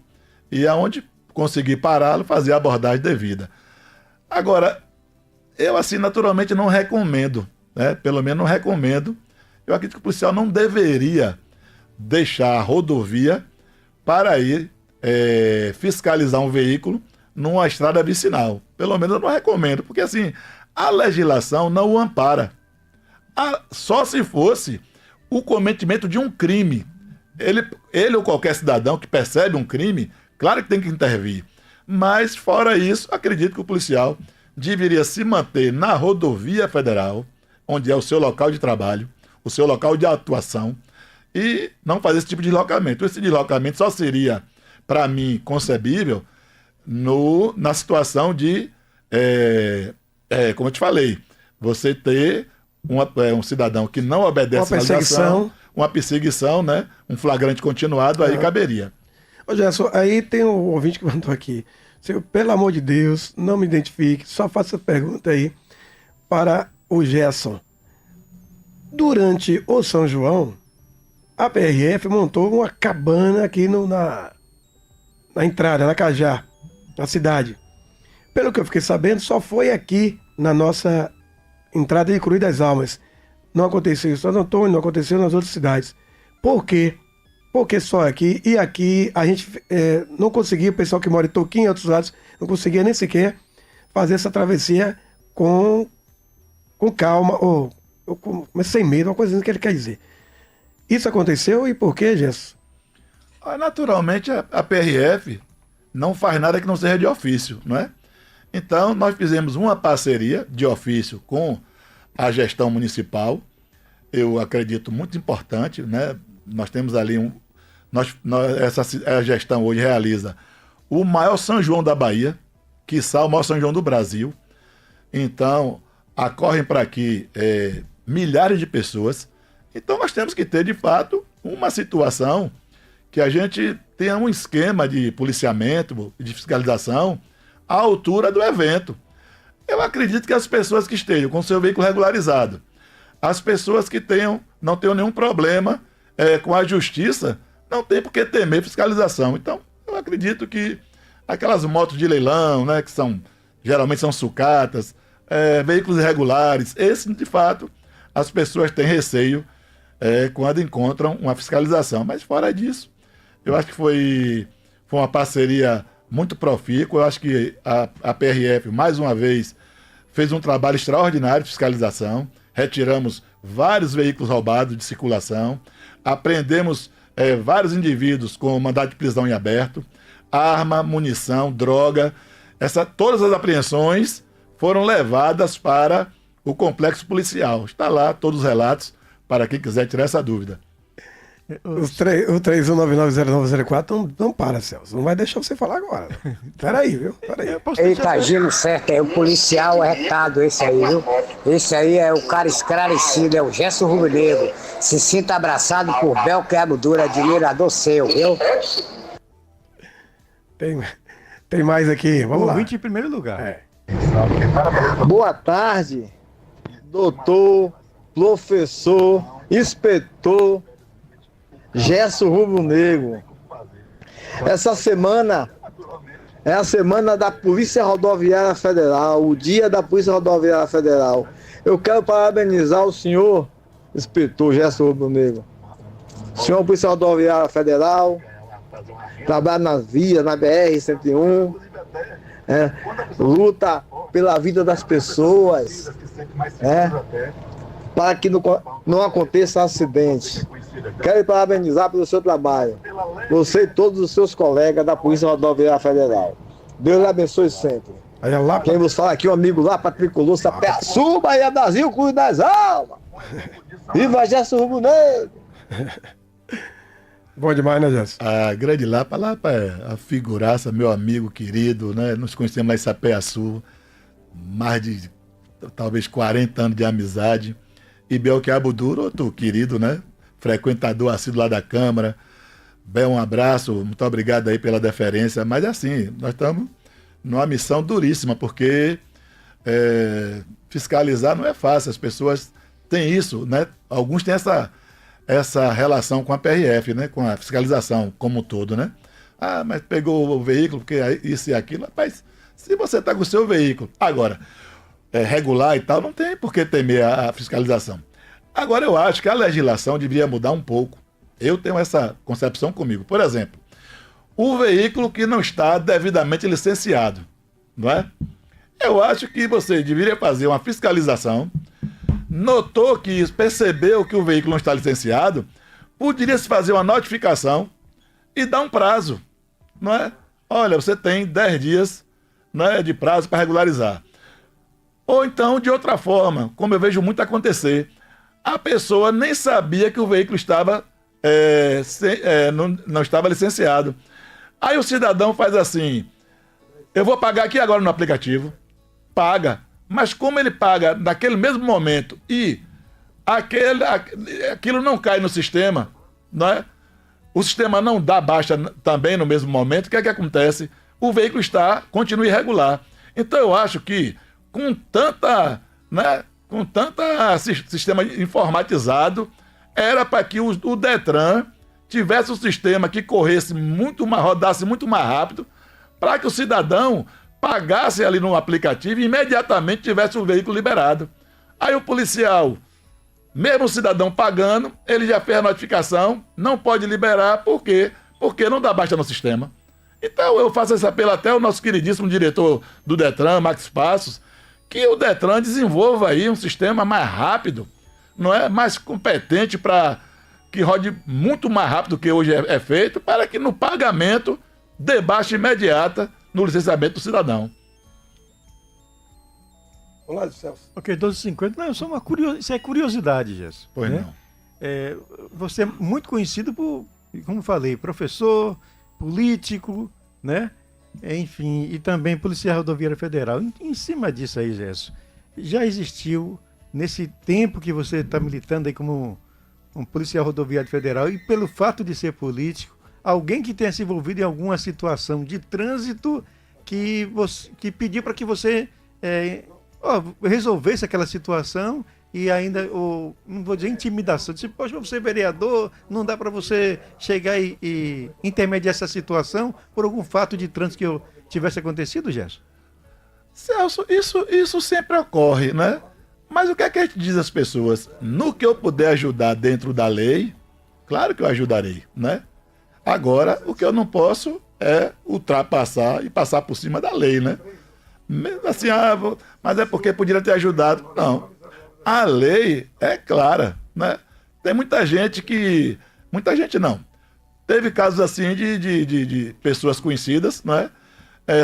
e aonde conseguir pará-lo, fazer a abordagem devida. Agora, eu assim naturalmente não recomendo, né? Pelo menos não recomendo. Eu acredito que o policial não deveria deixar a rodovia para ir fiscalizar um veículo numa estrada vicinal. Pelo menos eu não recomendo, porque assim, a legislação não o ampara. Só se fosse o cometimento de um crime. Ele ou qualquer cidadão que percebe um crime, claro que tem que intervir. Mas, fora isso, acredito que o policial deveria se manter na rodovia federal, onde é o seu local de trabalho, o seu local de atuação, e não fazer esse tipo de deslocamento. Esse deslocamento só seria, para mim, concebível na situação de, como eu te falei, você ter um cidadão que não obedece à legislação, uma perseguição, né? Um flagrante continuado, aí caberia. Ô Gerson, aí tem um ouvinte que mandou aqui. Senhor, pelo amor de Deus, não me identifique, só faça essa pergunta aí para o Gerson, durante o São João, a PRF montou uma cabana aqui na entrada, na Cajá, na cidade. Pelo que eu fiquei sabendo, só foi aqui na nossa entrada de Cruz das Almas. Não aconteceu em Santo Antônio, não aconteceu nas outras cidades. Por quê? Porque só aqui, e aqui a gente não conseguia, o pessoal que mora em Toquinho e outros lados, não conseguia nem sequer fazer essa travessia com calma, mas sem medo, uma coisa assim que ele quer dizer. Isso aconteceu e por quê, Gerson? Naturalmente, a PRF não faz nada que não seja de ofício, não é? Então, nós fizemos uma parceria de ofício com a gestão municipal, eu acredito muito importante, né? Nós temos ali a gestão hoje realiza o maior São João da Bahia, quiçá o maior São João do Brasil. Então, acorrem para aqui milhares de pessoas. Então, nós temos que ter, de fato, uma situação que a gente tenha um esquema de policiamento, de fiscalização à altura do evento. Eu acredito que as pessoas que estejam com seu veículo regularizado, as pessoas que não tenham nenhum problema com a justiça, não tem por que temer fiscalização. Então, eu acredito que aquelas motos de leilão, né, que geralmente são sucatas, veículos irregulares, esses, de fato, as pessoas têm receio quando encontram uma fiscalização. Mas fora disso, eu acho que foi uma parceria muito profícua. Eu acho que a PRF, mais uma vez, fez um trabalho extraordinário de fiscalização. Retiramos vários veículos roubados de circulação, apreendemos vários indivíduos com mandado de prisão em aberto, arma, munição, droga. Todas as apreensões foram levadas para o complexo policial. Está lá todos os relatos para quem quiser tirar essa dúvida. O 31990904 não para, Celso. Não vai deixar você falar agora. Peraí, viu? Ele tá agindo certo, o policial é retado esse aí, viu? Esse aí é o cara esclarecido, é o Gerson Rubro-Negro. Se sinta abraçado por Belco Abdura, admirador seu, viu? Tem mais aqui, vamos lá. Ouvinte em primeiro lugar. Boa tarde, doutor, professor, inspetor Gerson Rubro-Negro. Essa semana é a semana da Polícia Rodoviária Federal, o dia da Polícia Rodoviária Federal. Eu quero parabenizar o senhor, inspetor Gerson Rubro-Negro. Senhor Polícia Rodoviária Federal, trabalha nas vias, na BR-101, luta pela vida das pessoas, para que não aconteça acidente. Quero parabenizar pelo seu trabalho. Você e todos os seus colegas da Polícia Rodoviária Federal. Deus lhe abençoe sempre. Quem vos fala aqui, um amigo lá para Tricolor, Sapé-Sul, Bahia, Brasil, Cruz das Almas. Viva Gerson Rubro-Negro! Bom demais, né, Gerson? A grande Lapa é a figuraça, meu amigo querido, né? Nos conhecemos lá em Sapé-Sul, mais de talvez 40 anos de amizade. E Belchiabo Duro, outro querido, né? Frequentador assíduo lá da Câmara. Bem, um abraço, muito obrigado aí pela deferência. Mas assim, nós estamos numa missão duríssima, porque fiscalizar não é fácil. As pessoas têm isso, né? Alguns têm essa relação com a PRF, né? Com a fiscalização como um todo, né? Ah, mas pegou o veículo, porque isso e aquilo. Rapaz, se você está com o seu veículo, agora, regular e tal, não tem por que temer a fiscalização. Agora, eu acho que a legislação deveria mudar um pouco. Eu tenho essa concepção comigo. Por exemplo, o veículo que não está devidamente licenciado, não é? Eu acho que você deveria fazer uma fiscalização, notou que percebeu que o veículo não está licenciado, poderia se fazer uma notificação e dar um prazo, não é? Olha, você tem 10 dias, né, de prazo para regularizar. Ou então, de outra forma, como eu vejo muito acontecer, a pessoa nem sabia que o veículo estava não estava licenciado. Aí o cidadão faz assim: eu vou pagar aqui agora no aplicativo, paga, mas como ele paga naquele mesmo momento e aquilo não cai no sistema, não é? O sistema não dá baixa também no mesmo momento, o que é que acontece? O veículo continua irregular. Então eu acho que com tanta, né, com tanto sistema informatizado, era para que o Detran tivesse um sistema que corresse muito mais, rodasse muito mais rápido, para que o cidadão pagasse ali no aplicativo e imediatamente tivesse o veículo liberado. Aí o policial, mesmo o cidadão pagando, ele já fez a notificação, não pode liberar, por quê? Porque não dá baixa no sistema. Então eu faço esse apelo até ao nosso queridíssimo diretor do Detran, Max Passos, que o Detran desenvolva aí um sistema mais rápido, não é? Mais competente para que rode muito mais rápido do que hoje é feito, para que no pagamento dê baixa imediata no licenciamento do cidadão. Olá, Celso. Ok, 12h50. Não, só uma isso é curiosidade, Gerson. Pois né? não. Você é muito conhecido por, como falei, professor, político, né? Enfim, e também Polícia Rodoviária Federal. Em cima disso aí, Gerson, já existiu, nesse tempo que você está militando aí como um policial rodoviário federal, e pelo fato de ser político, alguém que tenha se envolvido em alguma situação de trânsito que pediu para que você resolvesse aquela situação e ainda, não vou dizer intimidação, disse, poxa, você é vereador, não dá para você chegar e intermediar essa situação por algum fato de trânsito que tivesse acontecido, Gerson? Celso, isso sempre ocorre, né? Mas o que é que a gente diz às pessoas? No que eu puder ajudar dentro da lei, claro que eu ajudarei, né? Agora, o que eu não posso é ultrapassar e passar por cima da lei, né? Assim, mas é porque poderia ter ajudado. Não. A lei é clara, né? Tem muita gente que... Muita gente não. Teve casos assim de pessoas conhecidas, né?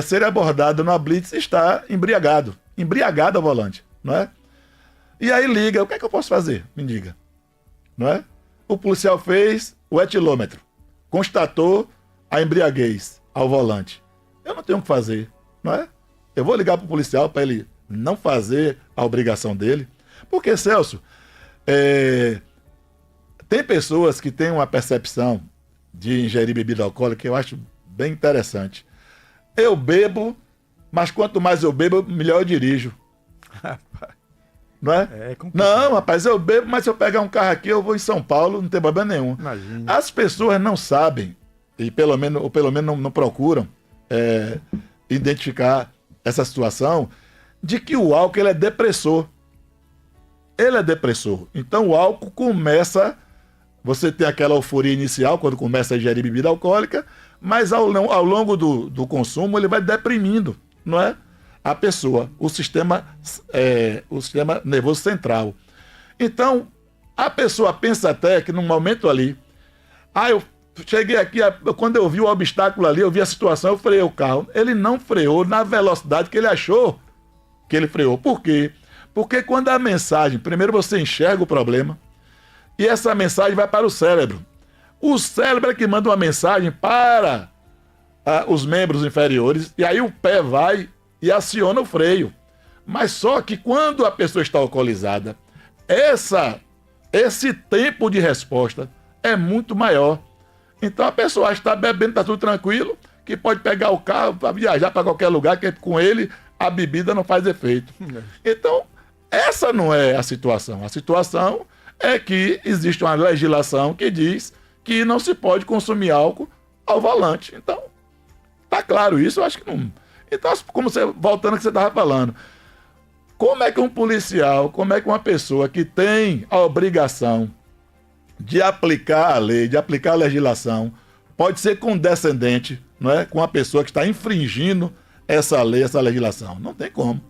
Serem abordadas numa blitz e estar embriagado ao volante, não é? E aí liga, o que é que eu posso fazer? Me diga. Não é? O policial fez o etilômetro, constatou a embriaguez ao volante. Eu não tenho o que fazer, não é? Eu vou ligar para o policial para ele não fazer a obrigação dele. Porque, Celso, tem pessoas que têm uma percepção de ingerir bebida alcoólica que eu acho bem interessante. Eu bebo, mas quanto mais eu bebo, melhor eu dirijo. Não é? Não, rapaz, eu bebo, mas se eu pegar um carro aqui, eu vou em São Paulo, não tem problema nenhum. Imagina. As pessoas não sabem, e pelo menos não procuram identificar essa situação, de que o álcool ele é depressor. Ele é depressor. Então o álcool começa... Você tem aquela euforia inicial, quando começa a ingerir bebida alcoólica, mas ao longo do consumo ele vai deprimindo, não é? A pessoa, o sistema nervoso central. Então, a pessoa pensa até que num momento ali, eu cheguei aqui, quando eu vi o obstáculo ali, eu vi a situação, eu freiei o carro. Ele não freou na velocidade que ele achou que ele freou. Por quê? Porque quando a mensagem, primeiro você enxerga o problema, e essa mensagem vai para o cérebro. O cérebro é que manda uma mensagem para os membros inferiores, e aí o pé vai e aciona o freio. Mas só que quando a pessoa está alcoolizada, esse tempo de resposta é muito maior. Então a pessoa está bebendo, está tudo tranquilo, que pode pegar o carro para viajar para qualquer lugar, que com ele a bebida não faz efeito. Então, essa não é a situação. A situação é que existe uma legislação que diz que não se pode consumir álcool ao volante. Então, tá claro isso, eu acho que não... Então, voltando ao que você estava falando, como é que um policial, como é que uma pessoa que tem a obrigação de aplicar a lei, de aplicar a legislação, pode ser condescendente, não é, com a pessoa que está infringindo essa lei, essa legislação? Não tem como.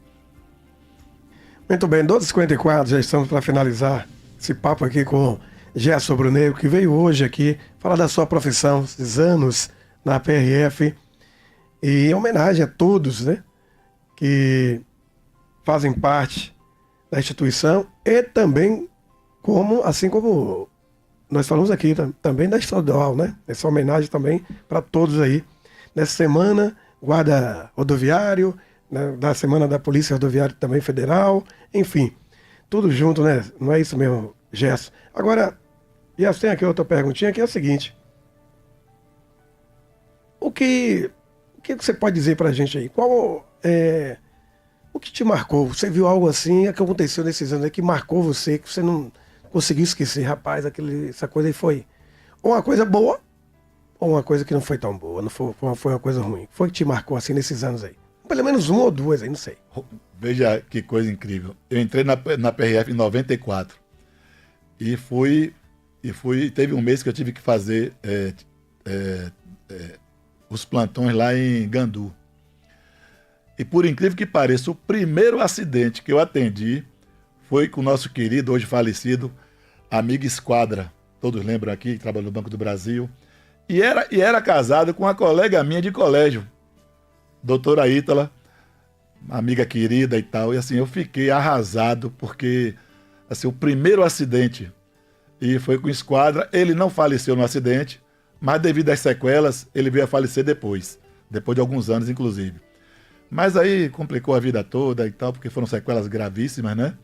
Muito bem, 12h54, já estamos para finalizar esse papo aqui com Gerson Brunegro, que veio hoje aqui falar da sua profissão, esses anos na PRF, e em homenagem a todos, né, que fazem parte da instituição e também assim como nós falamos aqui, também da estadual, né, essa homenagem também para todos aí. Nessa semana, guarda rodoviário, né, da semana da Polícia Rodoviária também Federal, enfim, tudo junto, né? Não é isso mesmo, Gerson? Agora, tem aqui outra perguntinha, que é a seguinte. O que você pode dizer pra gente aí? O que te marcou? Você viu algo assim que aconteceu nesses anos aí que marcou você, que você não conseguiu esquecer? Rapaz, essa coisa aí foi ou uma coisa boa ou uma coisa que não foi tão boa, não foi uma coisa ruim. Foi que te marcou assim nesses anos aí? Pelo menos uma ou duas aí, não sei. Veja que coisa incrível. Eu entrei na PRF em 94 e teve um mês que eu tive que fazer os plantões lá em Gandu. E por incrível que pareça, o primeiro acidente que eu atendi foi com o nosso querido, hoje falecido, amigo Esquadra. Todos lembram aqui, que trabalha no Banco do Brasil. E era casado com uma colega minha de colégio, doutora Ítala, amiga querida e tal. E assim, eu fiquei arrasado, porque assim, o primeiro acidente, e foi com o Esquadra, ele não faleceu no acidente, mas devido às sequelas, ele veio a falecer depois de alguns anos, inclusive. Mas aí complicou a vida toda e tal, porque foram sequelas gravíssimas, né?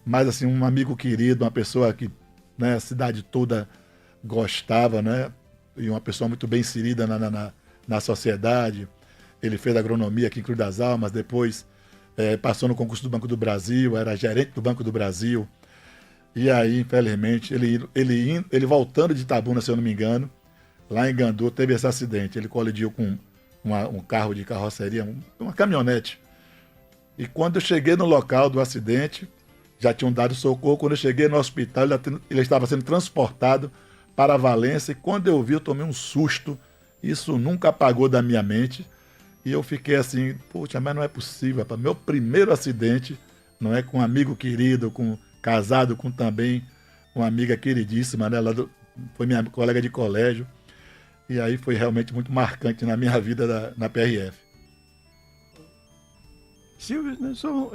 Mas assim, um amigo querido, uma pessoa que, né, a cidade toda gostava, né? E uma pessoa muito bem inserida na sociedade. Ele fez agronomia aqui em Cruz das Almas, depois passou no concurso do Banco do Brasil, era gerente do Banco do Brasil. E aí, infelizmente, ele voltando de Itabuna, se eu não me engano, lá em Gandu, teve esse acidente. Ele colidiu com um carro de carroceria, uma caminhonete. E quando eu cheguei no local do acidente, já tinham dado socorro. Quando eu cheguei no hospital, ele estava sendo transportado para Valência. E quando eu vi, eu tomei um susto. Isso nunca apagou da minha mente. E eu fiquei assim, poxa, mas não é possível. Rapaz. Meu primeiro acidente, não é com um amigo querido, casado com também uma amiga queridíssima, né? Foi minha colega de colégio. E aí foi realmente muito marcante na minha vida na PRF. Silvio, só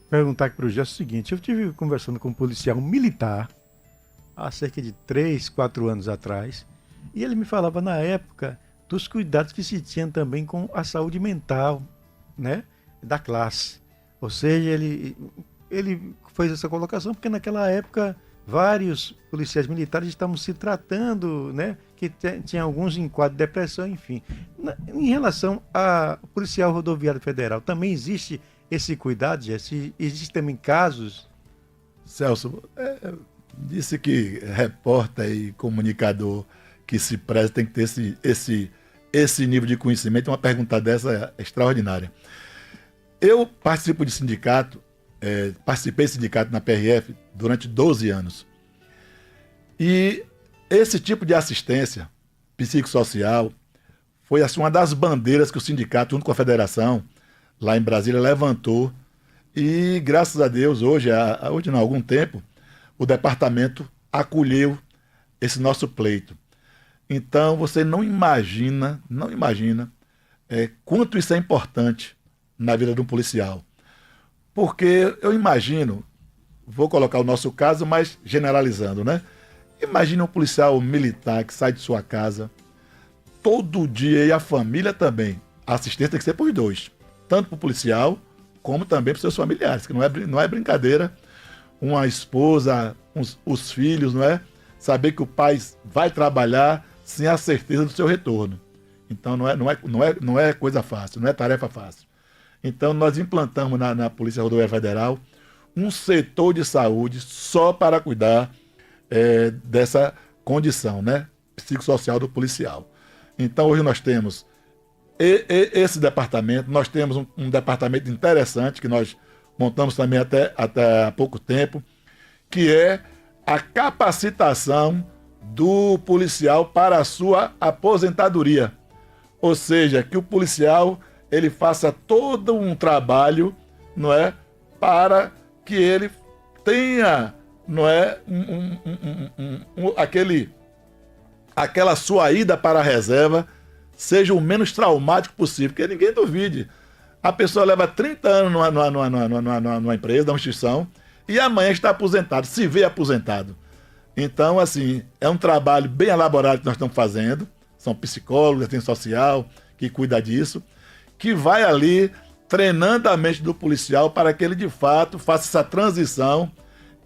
perguntar aqui para o Gerson o seguinte: eu estive conversando com um policial militar há cerca de 3, 4 anos atrás, e ele me falava na época dos cuidados que se tinha também com a saúde mental, né, da classe. Ou seja, ele fez essa colocação porque naquela época vários policiais militares estavam se tratando, né, que tinha alguns em quadro de depressão, enfim. Em relação ao policial rodoviário federal, também existe esse cuidado, Jesse? Existem também casos? Celso, disse que repórter e comunicador que se preza tem que ter esse nível de conhecimento. Uma pergunta dessa é extraordinária. Eu participo de sindicato, participei de sindicato na PRF durante 12 anos. E esse tipo de assistência psicossocial foi assim, uma das bandeiras que o sindicato, junto com a federação, lá em Brasília, levantou. E graças a Deus, hoje não, há algum tempo, o departamento acolheu esse nosso pleito. Então você não imagina quanto isso é importante na vida de um policial. Porque eu imagino, vou colocar o nosso caso, mas generalizando, né? Imagine um policial militar que sai de sua casa todo dia, e a família também. A assistência tem que ser para os dois, tanto para o policial como também para os seus familiares, que não é brincadeira. Uma esposa, os filhos, não é? Saber que o pai vai trabalhar sem a certeza do seu retorno. Então não é coisa fácil, não é tarefa fácil. Então nós implantamos na Polícia Rodoviária Federal um setor de saúde só para cuidar dessa condição, né, psicossocial do policial. Então hoje nós temos esse departamento, nós temos um departamento interessante que nós montamos também até há pouco tempo, que é a capacitação do policial para a sua aposentadoria. Ou seja, que o policial ele faça todo um trabalho, não é, para que ele tenha, não é, aquela sua ida para a reserva seja o menos traumático possível, porque ninguém duvide. A pessoa leva 30 anos numa empresa, numa instituição, e amanhã está aposentado, se vê aposentado. Então, assim, é um trabalho bem elaborado que nós estamos fazendo. São psicólogos, assistente social, que cuida disso, que vai ali treinando a mente do policial para que ele, de fato, faça essa transição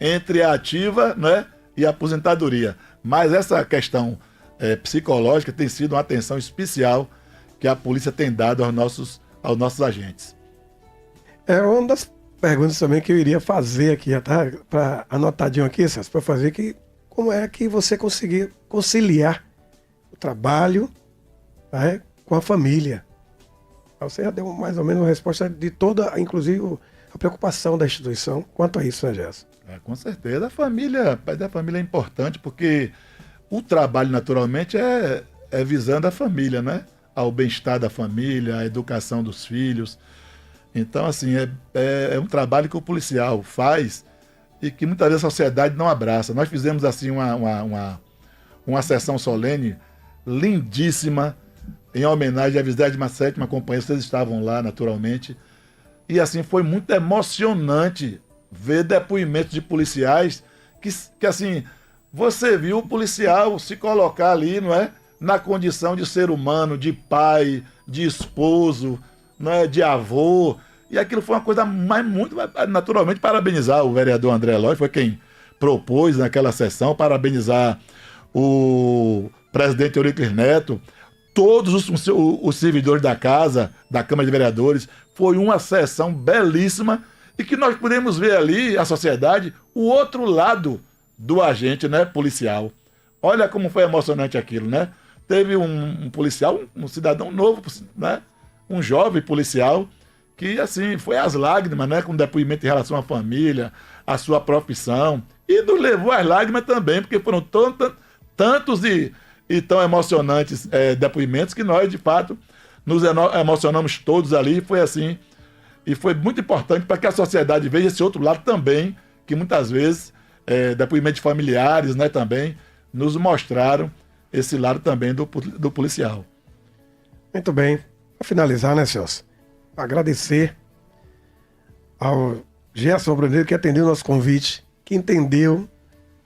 entre a ativa, né, e a aposentadoria. Mas essa questão psicológica tem sido uma atenção especial que a polícia tem dado aos nossos agentes. É uma das perguntas também que eu iria fazer aqui, tá? Para anotadinho aqui, Celso, para fazer que como é que você conseguir conciliar o trabalho, né, com a família. Você já deu mais ou menos uma resposta de toda, inclusive a preocupação da instituição quanto a isso, né, Gerson? Com certeza. A família é importante porque o trabalho, naturalmente, é visando a família, né? Ao bem-estar da família, à educação dos filhos. Então, assim, é um trabalho que o policial faz e que muitas vezes a sociedade não abraça. Nós fizemos, assim, uma sessão solene lindíssima em homenagem à 27ª Companhia. Vocês estavam lá, naturalmente. E, assim, foi muito emocionante ver depoimentos de policiais que assim, você viu o policial se colocar ali, não é? Na condição de ser humano, de pai, de esposo, não é? De avô. E aquilo foi uma coisa muito, naturalmente, parabenizar o vereador André Eloy, foi quem propôs naquela sessão, parabenizar o presidente Euríclides Neto, todos os servidores da casa, da Câmara de Vereadores. Foi uma sessão belíssima e que nós podemos ver ali, a sociedade, o outro lado do agente, né, policial. Olha como foi emocionante aquilo, né? Teve um policial, um cidadão novo, né? Um jovem policial, que, assim, foi às lágrimas, né? Com depoimento em relação à família, à sua profissão. E nos levou às lágrimas também, porque foram tantos e tão emocionantes depoimentos que nós, de fato, nos emocionamos todos ali. Foi assim. E foi muito importante para que a sociedade veja esse outro lado também, que muitas vezes, depoimentos de familiares, né, também, nos mostraram esse lado também do policial. Muito bem. Para finalizar, né, Celso? Agradecer ao Gerson Bruneiro, que atendeu o nosso convite, que entendeu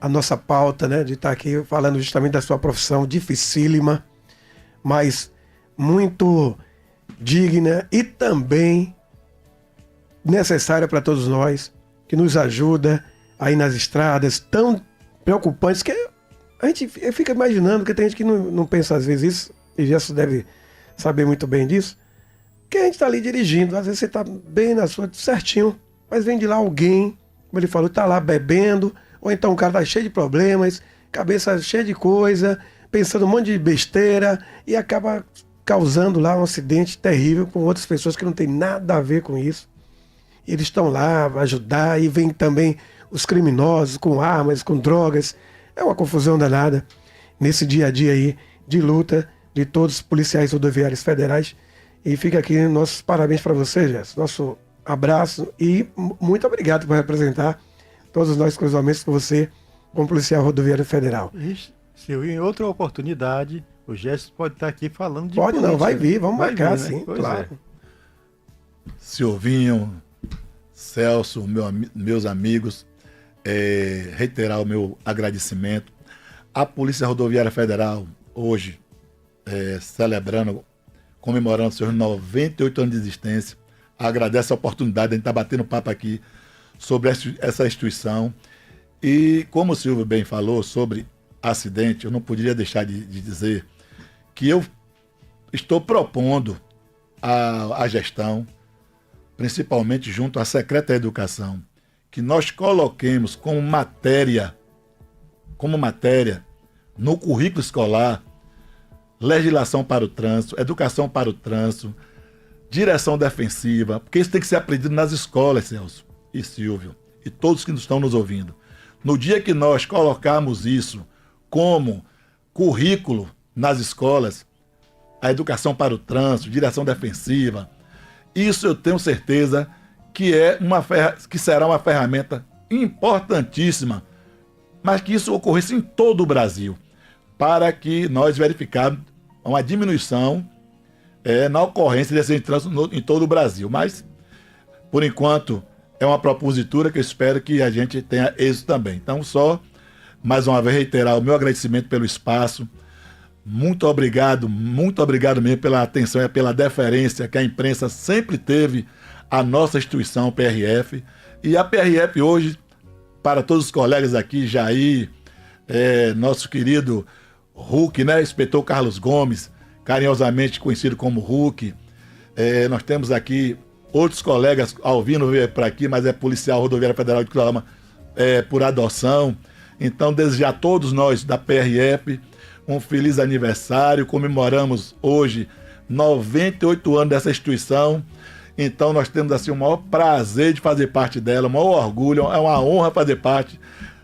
a nossa pauta, né, de estar aqui falando justamente da sua profissão dificílima, mas muito digna e também necessária para todos nós, que nos ajuda aí nas estradas tão preocupantes, que a gente fica imaginando, porque tem gente que não pensa às vezes isso, e Gerson deve saber muito bem disso, que a gente está ali dirigindo, às vezes você está bem na sua, certinho, mas vem de lá alguém, como ele falou, está lá bebendo, ou então o cara está cheio de problemas, cabeça cheia de coisa, pensando um monte de besteira, e acaba causando lá um acidente terrível com outras pessoas que não tem nada a ver com isso. Eles estão lá para ajudar, e vem também os criminosos com armas, com drogas. É uma confusão danada nesse dia a dia aí de luta de todos os policiais rodoviários federais. E fica aqui nossos parabéns para você, Gerson. Nosso abraço e muito obrigado por representar todos nós cruzamentos com você como policial rodoviário federal. Silvio, em outra oportunidade, o Gerson pode estar aqui falando de política. Não, vai vir, vamos marcar, vir, né? sim, claro. Silvinho, Celso, meus amigos, reiterar o meu agradecimento. A Polícia Rodoviária Federal, hoje, comemorando seus 98 anos de existência, agradece a oportunidade de a gente estar batendo papo aqui sobre essa instituição. E como o Silvio bem falou sobre acidente, eu não poderia deixar de dizer que eu estou propondo à gestão, principalmente junto à Secretaria de Educação, que nós coloquemos como matéria no currículo escolar, legislação para o trânsito, educação para o trânsito, direção defensiva, porque isso tem que ser aprendido nas escolas, Celso e Silvio, e todos que estão nos ouvindo. No dia que nós colocarmos isso como currículo nas escolas, a educação para o trânsito, direção defensiva, isso eu tenho certeza que será uma ferramenta importantíssima, mas que isso ocorresse em todo o Brasil, para que nós verificarmos uma diminuição na ocorrência desse trânsito em todo o Brasil. Mas, por enquanto, é uma propositura que eu espero que a gente tenha êxito também. Então, só mais uma vez reiterar o meu agradecimento pelo espaço. Muito obrigado mesmo pela atenção e pela deferência que a imprensa sempre teve à nossa instituição, PRF. E a PRF hoje, para todos os colegas aqui, Jair, nosso querido Hulk, né? Inspetor Carlos Gomes, carinhosamente conhecido como Hulk, Nós temos aqui outros colegas, Alvino veio para aqui, mas é policial rodoviária federal de Cruz das Almas por adoção. Então, desejar a todos nós da PRF um feliz aniversário. Comemoramos hoje 98 anos dessa instituição. Então, nós temos assim o maior prazer de fazer parte dela, o maior orgulho, é uma honra fazer parte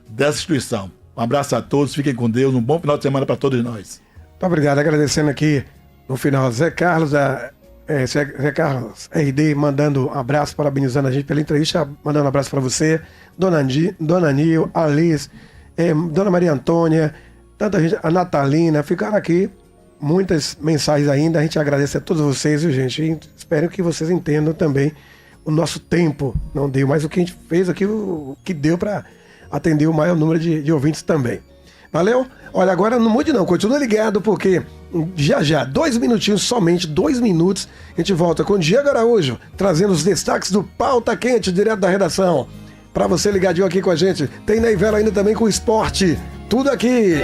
dessa instituição. Um abraço a todos, fiquem com Deus, um bom final de semana para todos nós. Muito obrigado, agradecendo aqui no final Zé Carlos, Zé Carlos RD, mandando um abraço, parabenizando a gente pela entrevista, mandando um abraço para você, Dona Nil, Alice, Dona Maria Antônia, tanta gente, a Natalina, ficaram aqui muitas mensagens ainda, a gente agradece a todos vocês, viu, gente? E espero que vocês entendam também o nosso tempo, não deu, mas o que a gente fez aqui, o que deu para atender o maior número de ouvintes também. Valeu? Olha, agora não mude não, continua ligado, porque já, 2 minutinhos, somente 2 minutos, a gente volta com o Diego Araújo, trazendo os destaques do Pauta Quente, direto da redação. Para você ligadinho aqui com a gente, tem Ney Velo ainda também com o esporte, tudo aqui.